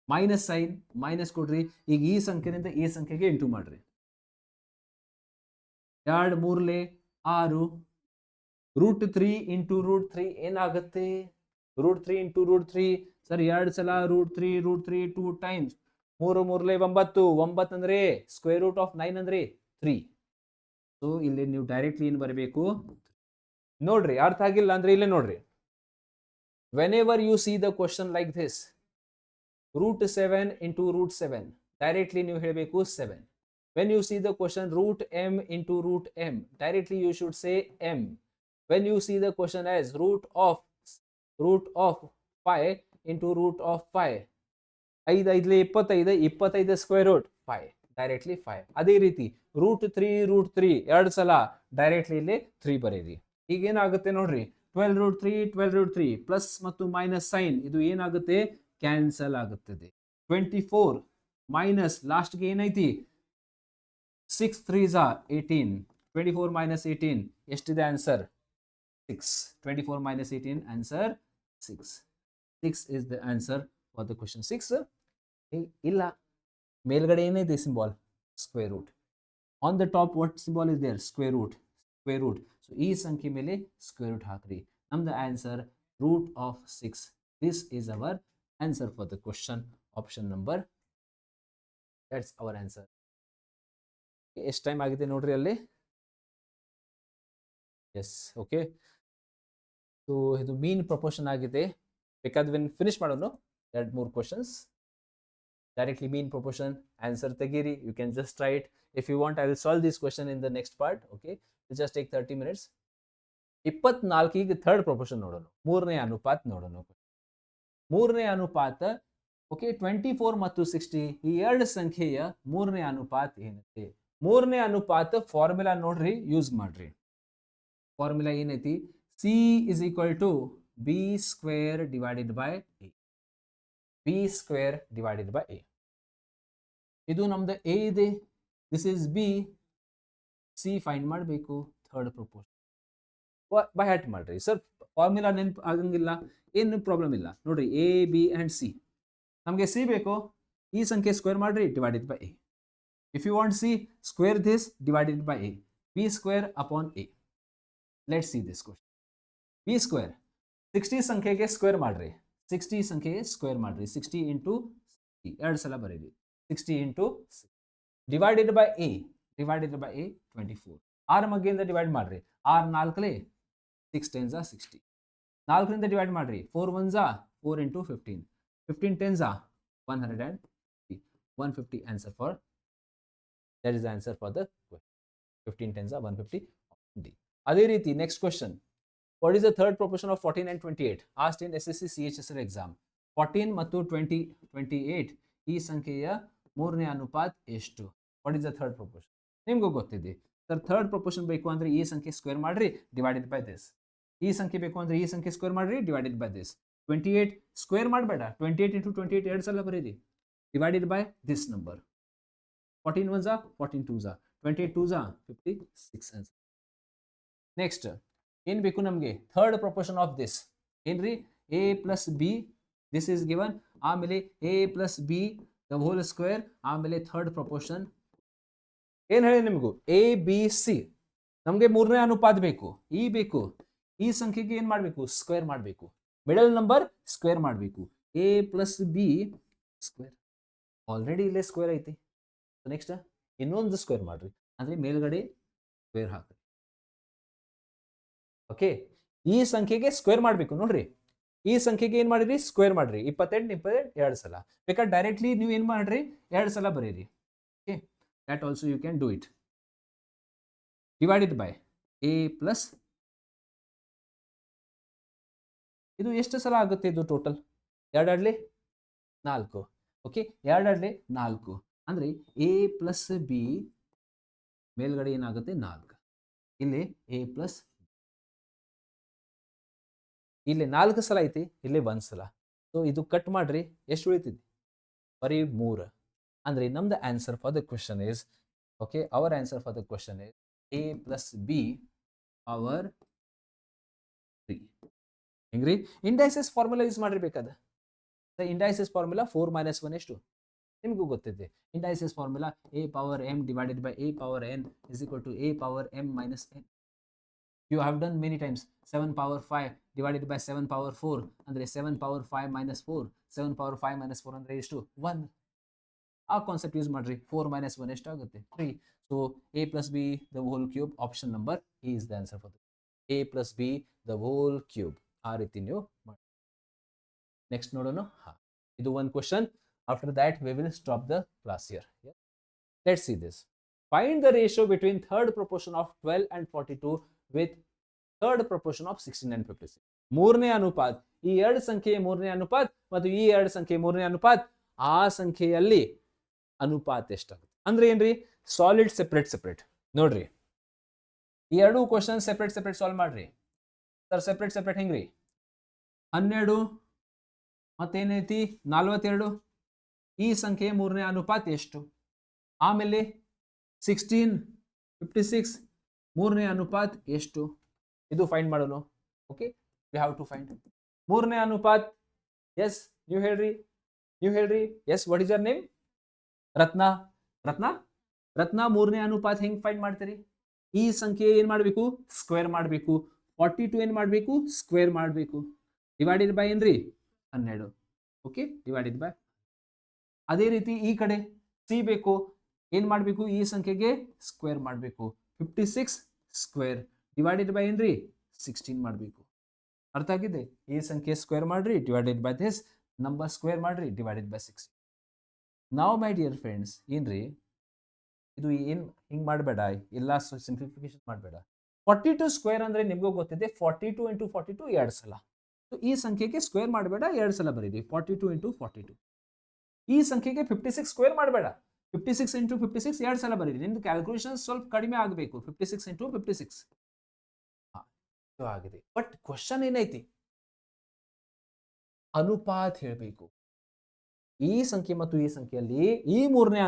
ಮೈನಸ್ ಸೈನ್ ಮೈನಸ್ ಕೊಡ್ರಿ ಈಗ ಈ ಸಂಖ್ಯೆಯಿಂದ ಈ ಸಂಖ್ಯೆಗೆ ಇಂಟು ಮಾಡ್ರಿ 2 ಮೂರ್ಲೆ 6 ರೂಟ್ 3 ಇಂಟು ರೂಟ್ 3 ಏನಾಗುತ್ತೆ ರೂಟ್ 3 ಇಂಟು ರೂಟ್ 3 ಸರ್ 2 ಸಲ ರೂಟ್ 3 2 ಟೈಮ್ಸ್ 3 ಮೂರ್ಲೆ 9 9 ಅಂದ್ರೆ ಸ್ಕ್ವೇರ್ ರೂಟ್ ಆಫ್ 9 ಅಂದ್ರೆ 3 ಸೊ ಇಲ್ಲಿ ನೀವು ಡೈರೆಕ್ಟ್ಲಿ ಏನು ಬರಬೇಕು ನೋಡ್ರಿ ಅರ್ಥ ಆಗಿಲ್ಲ ಅಂದ್ರೆ ಇಲ್ಲೇ ನೋಡ್ರಿ whenever you see the question like this root 7 into root 7 directly ನೀವು ಹೇಳಬೇಕು 7 when you see the question root m into root m directly you should say m when you see the question as root of 5 into root of 5 5 5 25 25 square root 5 directly 5 ಅದೇ ರೀತಿ root 3 2 ಸಲ directly ಇಲ್ಲಿ 3 ಬರೀರಿ ಈಗ ಏನಾಗುತ್ತೆ ನೋಡ್ರಿ 12 root 3 plus ಮತ್ತು minus sine ಇದು ಏನಾಗುತ್ತೆ ಕ್ಯಾನ್ಸಲ್ ಆಗುತ್ತದೆ 24 ಮೈನಸ್ ಲಾಸ್ಟ್ಗೆ ಏನೈತಿ 6 3 18 24 ಮೈನಸ್ 18 ಎಷ್ಟಿದೆ answer 6 24 minus 18 answer 6 is the answer for the question 6 ಇಲ್ಲ ಮೇಲ್ಗಡೆ ಏನೈತೆ symbol square root on the top what symbol is there square root so ಈ ಸಂಖ್ಯೆ ಮೇಲೆ ಸ್ಕ್ವೇರ್ ರೂಟ್ ಹಾಕ್ರಿ ನಮ್ದು answer root of 6 this is our answer for the question option number that's our answer ಎಷ್ಟು time ಆಗಿದೆ ನೋಡ್ರಿ ಅಲ್ಲಿ. S, okay. So ಇದು ಮೀನ್ ಪ್ರಪೋರ್ಷನ್ ಆಗಿದೆ. ಬೇಕಾದ್ರೆ ಫಿನಿಶ್ ಮಾಡೋಣ 2-3 questions. Directly mean proportion answer ತೆಗೀರಿ. You can just try it. If you want I will solve this question in the next part. Okay, just take 30 minutes. 24 ಈಗ third proportion ನೋಡೋಣ. ಮೂರನೇ ಅನುಪಾತ ನೋಡೋಣ. ಮೂರನೇ ಅನುಪಾತ, ಓಕೆ, 24 ಮತ್ತು 60 ಈ ಎರಡು ಸಂಖ್ಯೆಯ ಮೂರನೇ ಅನುಪಾತ ಏನೈತಿ? ಮೂರನೇ ಅನುಪಾತ ಫಾರ್ಮುಲಾ ನೋಡ್ರಿ, ಯೂಸ್ ಮಾಡ್ರಿ. ಫಾರ್ಮುಲಾ ಏನೈತಿ? C is equal to B square divided by A. B square divided by A. ಇದು ನಮ್ದು ಎ ಇದೆ, this is B. C find ಮಾಡಬೇಕು, ಥರ್ಡ್ ಪ್ರಪೋರ್ಷನ್ ಬೈ ಹ್ಯಾಟ್ ಮಾಡ್ರಿ. ಸರ್ ಫಾರ್ಮುಲಾ ನೆನ್ಪು ಆಗಂಗಿಲ್ಲ, ಏನು ಪ್ರಾಬ್ಲಮ್ ಇಲ್ಲ. ನೋಡ್ರಿ, ಎ ಬಿ ಅಂಡ್ ಸಿ. ನಮಗೆ ಸಿ ಬೇಕು, ಈ ಸಂಖ್ಯೆ ಸ್ಕ್ವೇರ್ ಮಾಡ್ರಿ, divided by A. If you want C, square this divided by A. B square upon A. Let's see this question. B square 60 ಸಂಖ್ಯೆಗೆ ಸ್ಕ್ವೇರ್ ಮಾಡ್ರಿ. 60 ಸಂಖ್ಯೆಗೆ ಸ್ಕ್ವೇರ್ ಮಾಡ್ರಿ. 60 ಇಂಟು 60 ಎರಡು ಸಲ ಬರೀರಿ. 60 into divided by A. Divided by A 24. 6 ಮಗ್ಗಿಂದ divide ಮಾಡ್ರಿ. 6 ನಾಲ್ಕಲೇ 6 tense 60. 4ರಿಂದ divide ಮಾಡ್ರಿ. 4 1s 4 into 15. 15 10s 150. 150 answer for, that is the answer for the question. 15 10s 150. D. ಅದೇ ರೀತಿ next question. What is the third proportion of 14 and 28 asked in SSC CHSL exam? 14 ಮತ್ತು 28 ಈ ಸಂಖ್ಯೆಯ ಮೂರನೇ ಅನುಪಾತ ಎಷ್ಟು? What is the third proportion? ನಿಮ್ಗೂ ಗೊತ್ತಿದೆ ಸರ್. ಥರ್ಡ್ ಪ್ರೊಪೋರ್ಷನ್ ಬೇಕು ಅಂದ್ರೆ ಈ ಸಂಖ್ಯೆ ಸ್ಕ್ವೇರ್ ಮಾಡ್ರಿ, ಡಿವೈಡೆಡ್ ಬೈ ದಿಸ್. ಈ ಸಂಖ್ಯೆ ಬೇಕು ಅಂದ್ರೆ ಈ ಸಂಖ್ಯೆ ಸ್ಕ್ವೇರ್ ಮಾಡ್ರಿ, ಡಿವೈಡೆಡ್ ಬೈ ದಿಸ್. 28 ಸ್ಕ್ವೇರ್ ಮಾಡಬೇಡ, 28 ಇಂಟು 28 ಎರಡು ಸಲ ಬರೀರಿ, divided by this number. 14 1s 14 2s 28 2s 56 answer. Next ಏನ್ ಬೇಕು ನಮಗೆ? ಥರ್ಡ್ ಪ್ರೊಪೋರ್ಷನ್ ಆಫ್ ದಿಸ್ ಏನ್ರಿ? A plus B, this is given. ಆಮೇಲೆ A plus B the whole square. ಆಮೇಲೆ ಥರ್ಡ್ ಪ್ರೊಪೋರ್ಷನ್ ಏನ್ ಹೇಳಿ ನಿಮಗೂ? A B C. ನಮಗೆ ಮೂರನೇ ಅನುಪಾತ ಬೇಕು, ಈ ಬೇಕು. ಈ ಸಂಖ್ಯೆಗೆ ಏನ್ ಮಾಡಬೇಕು? ಸ್ಕ್ವೇರ್ ಮಾಡಬೇಕು. ಮಿಡಲ್ ನಂಬರ್ ಸ್ಕ್ವೇರ್ ಮಾಡಬೇಕು. A plus B square. Already ಇಲ್ಲೇ ಸ್ಕ್ವೇರ್ ಐತಿ. ನೆಕ್ಸ್ಟ್ ಇನ್ನೊಂದು ಸ್ಕ್ವೇರ್ ಮಾಡ್ರಿ, ಅಂದ್ರೆ ಮೇಲ್ಗಡೆ ಸ್ಕ್ವೇರ್ ಹಾಕ್ರಿ. ಓಕೆ, ಈ ಸಂಖ್ಯೆಗೆ ಸ್ಕ್ವೇರ್ ಮಾಡಬೇಕು. ನೋಡ್ರಿ, ಈ ಸಂಖ್ಯೆಗೆ ಏನ್ ಮಾಡಿರಿ? ಸ್ಕ್ವೇರ್ ಮಾಡ್ರಿ. 28 28 ಎರಡು ಸಲ. ಬೇಕಾದ್ರೆ ಡೈರೆಕ್ಟ್ಲಿ ನೀವು ಏನ್ ಮಾಡ್ರಿ? ಎರಡು ಸಲ ಬರೀರಿ. Okay, that also you can do it. Divided by A plus, ಇದು ಎಷ್ಟು ಸಲ ಆಗುತ್ತೆ? ಇದು ಟೋಟಲ್ ಎರಡಾಡ್ಲಿ 4. ಓಕೆ, ಎರಡಾಡ್ಲಿ 4 ಅಂದ್ರೆ ಎ ಪ್ಲಸ್ ಬಿ ಮೇಲ್ಗಡೆ ಏನಾಗುತ್ತೆ? 4. ಇಲ್ಲಿ ಎ ಪ್ಲಸ್, ಇಲ್ಲಿ 4 ಸಲ ಐತಿ, ಇಲ್ಲಿ 1 ಸಲ. ಸೊ ಇದು ಕಟ್ ಮಾಡ್ರಿ, ಎಷ್ಟು ಉಳಿತಿದೆ? ಬರೀ 3. ಅಂದ್ರೆ ನಮ್ದು answer for the question is, okay, our answer for the question is A plus B power 3. ಹೆಂಗ್ರಿ? ಇಂಡೈಸಸ್ ಫಾರ್ಮುಲಾ ಯೂಸ್ ಮಾಡಿರ್ಬೇಕಾದ. ಇಂಡೈಸಸ್ ಫಾರ್ಮುಲಾ 4 - 1 ಎಷ್ಟು? ನಿಮಗೂ ಗೊತ್ತಿದೆ. Indices formula A power M divided by A power N is equal to A power M minus N. You have done many times. 7 power 5 divided by 7 power 4 ಅಂದ್ರೆ 7 power 5 minus 4. 7 power 5 minus 4 ಅಂದ್ರೆ ಎಷ್ಟು? 1. ಆ concept use ಮಾಡ್ರಿ. 4 - 1 ಎಷ್ಟಾಗುತ್ತೆ? 3. So a plus b the whole cube, option number E is the answer for this. a plus b the whole cube. ಆ ರೀತಿ ನೀವು ಮಾಡಿ. ನೆಕ್ಸ್ಟ್ ನೋಡೋಣ. ಇದು ಒಂದು question. After that we will stop the class here. Yeah? Let's see this. Find the ratio between third proportion of 12 and 42 with third proportion of 16 and 56. ಮೂರನೇ ಅನುಪಾತ, ಈ ಎರಡು ಸಂಖ್ಯೆಯ ಮೂರನೇ ಅನುಪಾತ ಮತ್ತು ಈ ಎರಡು ಸಂಖ್ಯೆಯ ಮೂರನೇ ಅನುಪಾತ, ಆ ಸಂಖ್ಯೆಯಲ್ಲಿ ಅನುಪಾತ ಎಷ್ಟಾಗುತ್ತೆ? ಅಂದ್ರೆ ಏನ್ರಿ? Solid separate separate. ನೋಡ್ರಿ, ಈ ಎರಡು ಕ್ವಶನ್ ಸೆಪರೇಟ್ ಸೆಪರೇಟ್ ಸಾಲ್ವ್ ಮಾಡ್ರಿ. ಸರ್ ಸೆಪರೇಟ್ ಸೆಪರೇಟ್ ಹೆಂಗ್ರಿ? 12 ಮತ್ತೇನೈತಿ 42, ಈ ಸಂಖ್ಯೆಯ ಮೂರನೇ ಅನುಪಾತ ಎಷ್ಟು? ಆಮೇಲೆ 16 56 ಮೂರನೇ ಅನುಪಾತ ಎಷ್ಟು? ಇದು ಫೈಂಡ್ ಮಾಡೋಣ. Okay, we have to find ಮೂರನೇ ಅನುಪಾತ. ಎಸ್, ನೀವು ಹೇಳ್ರಿ, ನೀವು ಹೇಳ್ರಿ. Yes, what is your name? Ratna. Ratna, Ratna ಮೂರನೇ ಅನುಪಾತ ಹೆಂಗ್ ಫೈಂಡ್ ಮಾಡ್ತೀರಿ? ಈ ಸಂಖ್ಯೆ ಏನ್ ಮಾಡಬೇಕು? ಸ್ಕ್ವೇರ್ ಮಾಡಬೇಕು. 42 ಏನ್ ಮಾಡಬೇಕು? ಸ್ಕ್ವೇರ್ ಮಾಡಬೇಕು. ಡಿವೈಡೆಡ್ ಬೈ ಏನ್ರಿ? 12. Okay, divided by. ಅದೇ ರೀತಿ ಈ ಕಡೆ ಸಿ ಬೇಕು. ಏನ್ ಮಾಡಬೇಕು, ಈ ಸಂಖ್ಯೆಗೆ ಸ್ಕ್ವೇರ್ ಮಾಡಬೇಕು. 56 ಸ್ಕ್ವೇರ್ ಡಿವೈಡೆಡ್ ಬೈ ಏನ್ರಿ 16 ಮಾಡಬೇಕು. ಅರ್ಥ ಆಗಿದೆ? ಈ ಸಂಖ್ಯೆ ಸ್ಕ್ವೇರ್ ಮಾಡ್ರಿ divided by this number square ಮಾಡ್ರಿ ಡಿವೈಡೆಡ್ ಬೈ 16. ನಾವ್ ಮೈ ಡಿಯರ್ ಫ್ರೆಂಡ್ಸ್ ಏನ್ರಿ ಇದು ಏನ್ ಹಿಂಗ್ ಮಾಡಬೇಡ, ಎಲ್ಲ ಸಿಂಪ್ಲಿಫಿಕೇಶನ್ ಮಾಡಬೇಡ. 42 ಸ್ಕ್ವೇರ್ ಅಂದ್ರೆ ನಿಮಗೂ ಗೊತ್ತಿದೆ 42 ಇಂಟು 42 2 ಸಲ. ಈ ಸಂಖ್ಯೆಗೆ ಸ್ಕ್ವೇರ್ ಮಾಡಬೇಡ, 2 ಸಲ ಬರೀರಿ 42 ಇಂಟು 42. ಈ ಸಂಖ್ಯೆಗೆ 56 ಸ್ಕ್ವೇರ್ ಮಾಡಬೇಡ, 56 ಇಂಟು 56 2 ಸಲ ಬರೀರಿ. ನಿಮ್ದು ಕ್ಯಾಲ್ಕುಲೇಷನ್ ಸ್ವಲ್ಪ ಕಡಿಮೆ ಆಗಬೇಕು. 56 ಇಂಟು 56 ಆಗಿದೆ. ಬಟ್ ಕ್ವಶನ್ ಏನೈತಿ, ಅನುಪಾತ ಹೇಳಬೇಕು. ಈ ಸಂಖ್ಯೆ ಮತ್ತು ಈ ಸಂಖ್ಯೆಯಲ್ಲಿ ಈ ಮೂರನೇ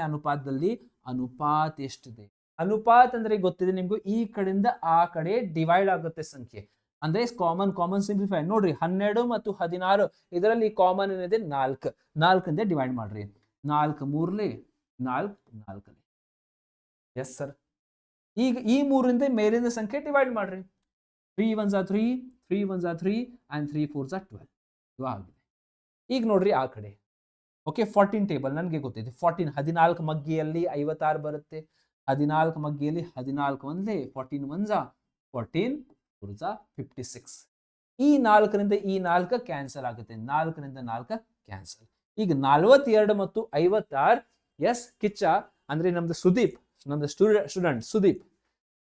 ಅನುಪಾತದಲ್ಲಿ ಅನುಪಾತ ಎಷ್ಟಿದೆ? ಅನುಪಾತ ಅಂದ್ರೆ ಗೊತ್ತಿದೆ ನಿಮ್ಗೂ, ಈ ಕಡೆಯಿಂದ ಆ ಕಡೆ ಡಿವೈಡ್ ಆಗುತ್ತೆ ಸಂಖ್ಯೆ. ಅಂದ್ರೆ ಕಾಮನ್ ಸಿಂಪ್ಲಿಫೈ ನೋಡ್ರಿ. 12 ಮತ್ತು 16 ಇದರಲ್ಲಿ ಕಾಮನ್ ಏನಿದೆ 4. 4 ಡಿವೈಡ್ ಮಾಡ್ರಿ. 4 3 4 4. Yes sir. ಈಗ ಈ ಮೂರಿಂದ ಮೇಲಿನ ಸಂಖ್ಯೆ ಡಿವೈಡ್ ಮಾಡ್ರಿ. 3 1s are 3, 3 1s are 3 and 3 4s are 12. ಇದು ಆಗಿದೆ. ಈಗ ನೋಡ್ರಿ ಆ ಕಡೆ. ಓಕೆ, 14 ಟೇಬಲ್ ನನಗೆ ಗೊತ್ತಿದೆ. 14 ಮಗ್ಗಿಯಲ್ಲಿ 56 ಬರುತ್ತೆ. 14 ಮಗ್ಗಿಯಲ್ಲಿ 14 ಒಂದೇ 14 1s 14 4s 56. ಈ 4ರಿಂದ ಈ 4 ಕ್ಯಾನ್ಸಲ್ ಆಗುತ್ತೆ. 4ರಿಂದ 4 ಕ್ಯಾನ್ಸಲ್. ಈಗ 42 ಮತ್ತು 56. ಎಸ್ ಕಿಚ್ಚ ಅಂದ್ರೆ ನಮ್ದು ಸುದೀಪ್, ನಮ್ದು ಸ್ಟೂಡೆಂಟ್ ಸುದೀಪ್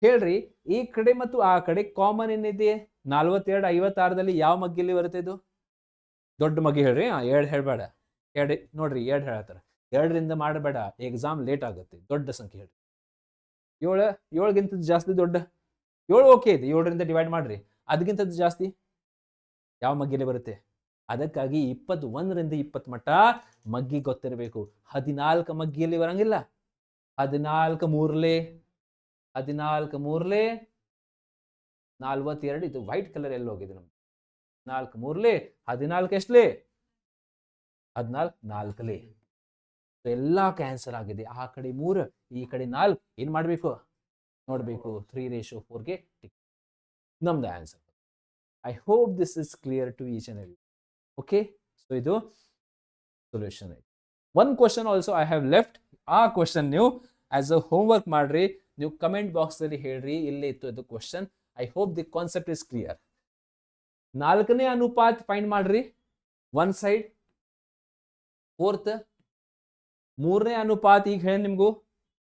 ಹೇಳ್ರಿ. ಈ ಕಡೆ ಮತ್ತು ಆ ಕಡೆ ಕಾಮನ್ ಏನಿದೆ? 42 56ದಲ್ಲಿ ಯಾವ ಮಗ್ಗಿಯಲ್ಲಿ ಬರುತ್ತೆ ಇದು? ದೊಡ್ಡ ಮಗ್ಗಿ ಹೇಳ್ರಿ. 2 ಹೇಳ್ಬೇಡ. 2 ನೋಡ್ರಿ 2 ಹೇಳತ್ತಾರ. 2ರಿಂದ ಮಾಡಬೇಡ, ಎಕ್ಸಾಮ್ ಲೇಟ್ ಆಗುತ್ತೆ. ದೊಡ್ಡ ಸಂಖ್ಯೆ ಹೇಳ್ರಿ. 7ಗಿಂತ ಜಾಸ್ತಿ ದೊಡ್ಡ 7 ಓಕೆ ಇದೆ. 7ರಿಂದ ಡಿವೈಡ್ ಮಾಡ್ರಿ. ಅದಕ್ಕಿಂತ ಜಾಸ್ತಿ ಯಾವ ಮಗ್ಗಿಯಲ್ಲಿ ಬರುತ್ತೆ? ಅದಕ್ಕಾಗಿ 21ರಿಂದ 20 ಮಟ್ಟ ಮಗ್ಗಿ ಗೊತ್ತಿರಬೇಕು. 14 ಮಗ್ಗಿಯಲ್ಲಿ ಬರಂಗಿಲ್ಲ. 14 3 42. ಇದು ವೈಟ್ ಕಲರ್ ಎಲ್ಲಿ ಹೋಗಿದೆ ನಮ್ಗೆ? 4 3 14 ಎಷ್ಟಲೇ? 14 4ಲೇ. ಎಲ್ಲಾ ಕ್ಯಾನ್ಸಲ್ ಆಗಿದೆ. ಆ ಕಡೆ 3 ಈ ಕಡೆ 4. ಏನ್ ಮಾಡ್ಬೇಕು ನೋಡ್ಬೇಕು. 3:4ಗೆ ನಮ್ದು answer. I hope this is clear to each and every. Okay, so ಇದು solution. One question also I have left. ಆ ಕ್ವಶನ್ ನೀವು ಆಸ್ ಅ ಹೋಮ್ವರ್ಕ್ ಮಾಡ್ರಿ. ನೀವು ಕಮೆಂಟ್ ಬಾಕ್ಸ್ ಅಲ್ಲಿ ಹೇಳ್ರಿ ಇಲ್ಲೇ ಇತ್ತು ಅದು question. I hope the concept is clear. 4ನೇ ಅನುಪಾತ ಫೈಂಡ್ ಮಾಡ್ರಿ ಒನ್ ಸೈಡ್. 4th 3ನೇ ಅನುಪಾತ ಈಗ ಹೇಳಿ ನಿಮ್ಗೂ.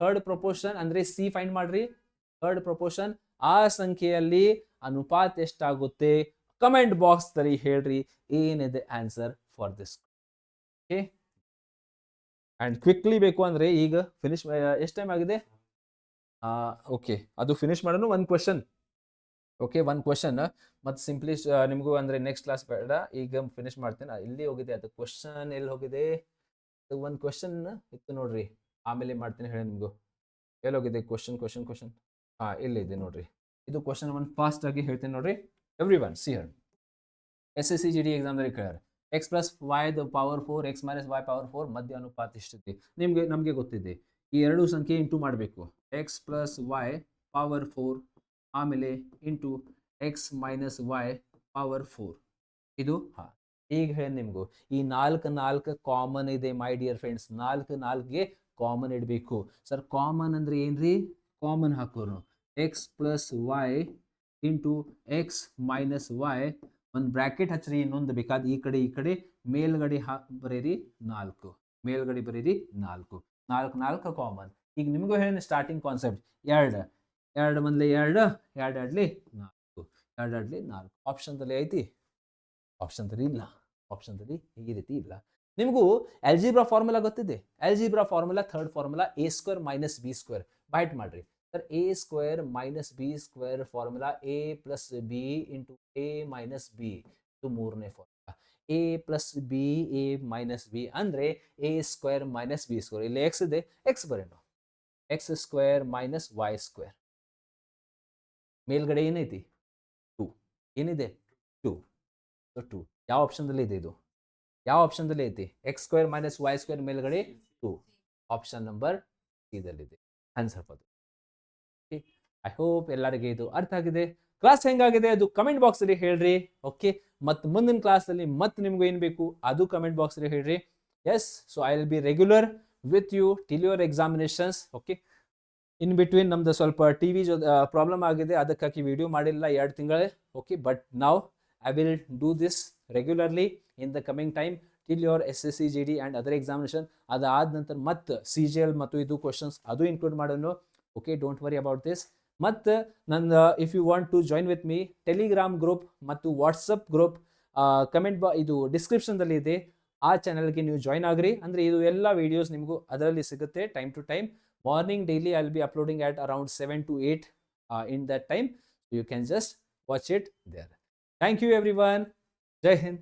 3rd ಪ್ರಪೋರ್ಷನ್ ಅಂದ್ರೆ ಸಿ ಫೈಂಡ್ ಮಾಡ್ರಿ. 3rd ಪ್ರಪೋರ್ಷನ್ ಆ ಸಂಖ್ಯೆಯಲ್ಲಿ ಅನುಪಾತ ಎಷ್ಟಾಗುತ್ತೆ? ಕಮೆಂಟ್ ಬಾಕ್ಸ್ ಅಲ್ಲಿ ಹೇಳ್ರಿ ಏನಿದೆ answer for this. Okay, and quickly ಬೇಕು ಅಂದ್ರೆ ಈಗ ಫಿನಿಶ್. ಎಷ್ಟು ಟೈಮ್ ಆಗಿದೆ? ಓಕೆ, ಅದು ಫಿನಿಶ್ ಮಾಡೋಣ. ಒಂದು ಕ್ವಶನ್. ಓಕೆ, ಒಂದು ಕ್ವಶನ್ ಮತ್ತು ಸಿಂಪ್ಲಿ ನಿಮಗೂ ಅಂದ್ರೆ ನೆಕ್ಸ್ಟ್ ಕ್ಲಾಸ್ ಬೇಡ, ಈಗ ಫಿನಿಶ್ ಮಾಡ್ತೇನೆ. ಇಲ್ಲಿ ಹೋಗಿದೆ ಅದು ಕ್ವಶನ್, ಎಲ್ಲಿ ಹೋಗಿದೆ? ಒಂದು ಕ್ವಶನ್ ಇತ್ತು ನೋಡ್ರಿ, ಆಮೇಲೆ ಮಾಡ್ತೇನೆ ಹೇಳಿ ನಿಮಗೂ. ಎಲ್ಲಿ ಹೋಗಿದೆ ಕ್ವಶನ್? ಇಲ್ಲಿದೆ ನೋಡ್ರಿ. ಇದು ಕ್ವಶನ್ ಒಂದು ಫಾಸ್ಟ್ ಆಗಿ ಹೇಳ್ತೇನೆ ನೋಡ್ರಿ. Every one see here. SSC GD ಎಕ್ಸಾಮ್ದಲ್ಲಿ ಕೇಳ್ಯಾರ. x + y the power 4 x - y power 4 ಮಧ್ಯ ಅನುಪಾತ ಎಷ್ಟಿದೆ? ನಮಗೆ ಗೊತ್ತಿದೆ. ಈ ಎರಡು ಸಂಖ್ಯೆ ಇಂಟು ಮಾಡಬೇಕು. x + y ಪವರ್ 4 ಆಮೇಲೆ ಇಂಟು x - y ಪವರ್ 4. ಇದು ಈಗ ಹೇಳಿ ನಿಮಗೂ. ಈ 4 ಕಾಮನ್ ಇದೆ ಮೈ ಡಿಯರ್ ಫ್ರೆಂಡ್ಸ್. 4ಗೆ ಕಾಮನ್ ಇಡಬೇಕು. ಸರ್ ಕಾಮನ್ ಅಂದ್ರೆ ಏನ್ರಿ? ಕಾಮನ್ ಹಾಕೋರು x + y into x - y. ಒಂದು ಬ್ರಾಕೆಟ್ ಹಚ್ಚ್ರಿ. ಇನ್ನೊಂದು ಬೇಕಾದ ಈ ಕಡೆ ಮೇಲ್ಗಡೆ ಬರೀರಿ 4. ಮೇಲ್ಗಡೆ ಬರೀರಿ 4. 4 ಕಾಮನ್. ಈಗ ನಿಮಗೂ ಹೇಳಿ ಸ್ಟಾರ್ಟಿಂಗ್ ಕಾನ್ಸೆಪ್ಟ್. 2 2 1 2 2 2 4 2 2 4. ಆಪ್ಷನ್ದಲ್ಲಿ ಐತಿ? ಆಪ್ಷನ್ದಲ್ಲಿ ಇಲ್ಲ. ಆಪ್ಷನ್ದಲ್ಲಿ ಈ ರೀತಿ ಇಲ್ಲ. ನಿಮಗೂ ಆಲ್ಜಿಬ್ರಾ ಫಾರ್ಮುಲಾ ಗೊತ್ತಿದೆ. Algebra formula 3rd formula a² - b². ಬೈಟ್ ಮಾಡ್ರಿ sir. a² - b² formula a + b into a - b. ಇದು 3ನೇ formula. a + b a - b ಅಂದ್ರೆ a² - b². ಇಲ್ಲಿ x ಇದೆ, x ಬರೋಣ. x² - y². ಮೇಲ್ಗಡೆ ಏನೈತಿ? 2. ಏನಿದೆ? 2. 2 ಯಾವ ಆಪ್ಷನ್ದಲ್ಲಿ ಇದೆ? ಇದು ಯಾವ ಆಪ್ಷನ್ದಲ್ಲಿ ಐತಿ? x² - y² ಮೇಲ್ಗಡೆ 2. ಆಪ್ಷನ್ ನಂಬರ್ ಇದಲ್ಲಿದೆ ಆನ್ಸರ್ ಅದು. ಐ ಹೋಪ್ ಎಲ್ಲರಿಗೆ ಇದು ಅರ್ಥ ಆಗಿದೆ. ಕ್ಲಾಸ್ ಹೆಂಗಾಗಿದೆ ಅದು ಕಮೆಂಟ್ ಬಾಕ್ಸ್ ಅಲ್ಲಿ ಹೇಳ್ರಿ. ಓಕೆ, ಮತ್ತು ಮುಂದಿನ ಕ್ಲಾಸ್ ಅಲ್ಲಿ ಮತ್ತೆ ನಿಮ್ಗೆ ಏನ್ ಬೇಕು ಅದು ಕಮೆಂಟ್ ಬಾಕ್ಸ್ ಅಲ್ಲಿ ಹೇಳ್ರಿ. Yes, so I will be regular with you till your examinations. Okay, in between ನಮ್ದು ಸ್ವಲ್ಪ ಟಿ ವಿ ಪ್ರಾಬ್ಲಮ್ ಆಗಿದೆ, ಅದಕ್ಕಾಗಿ ವಿಡಿಯೋ ಮಾಡಿಲ್ಲ 2 ತಿಂಗಳೇ. ಓಕೆ, ಬಟ್ ನಾವು I will do this regularly in the coming time till your S S C G D and other examination. ಅದಾದ ನಂತರ ಮತ್ತು ಸಿ ಜಿ ಎಲ್ ಮತ್ತು ಇದು ಕ್ವಶನ್ಸ್ ಅದು ಇನ್ಕ್ಲೂಡ್ ಮಾಡೋಣ. Okay, don't worry about this. ಮತ್ತು ನನ್ನ if you want to join with me, Telegram group ಮತ್ತು ವಾಟ್ಸಪ್ ಗ್ರೂಪ್ ಇದು ಡಿಸ್ಕ್ರಿಪ್ಷನ್ದಲ್ಲಿ ಇದೆ. ಆ ಚಾನಲ್ಗೆ ನೀವು ಜಾಯಿನ್ ಆಗ್ರಿ, ಅಂದರೆ ಇದು ಎಲ್ಲ ವಿಡಿಯೋಸ್ ನಿಮಗೂ ಅದರಲ್ಲಿ ಸಿಗುತ್ತೆ time to time. Morning daily I'll be uploading at around 7 to 8 in that time. You can just watch it there. Thank you everyone. Jai Hind.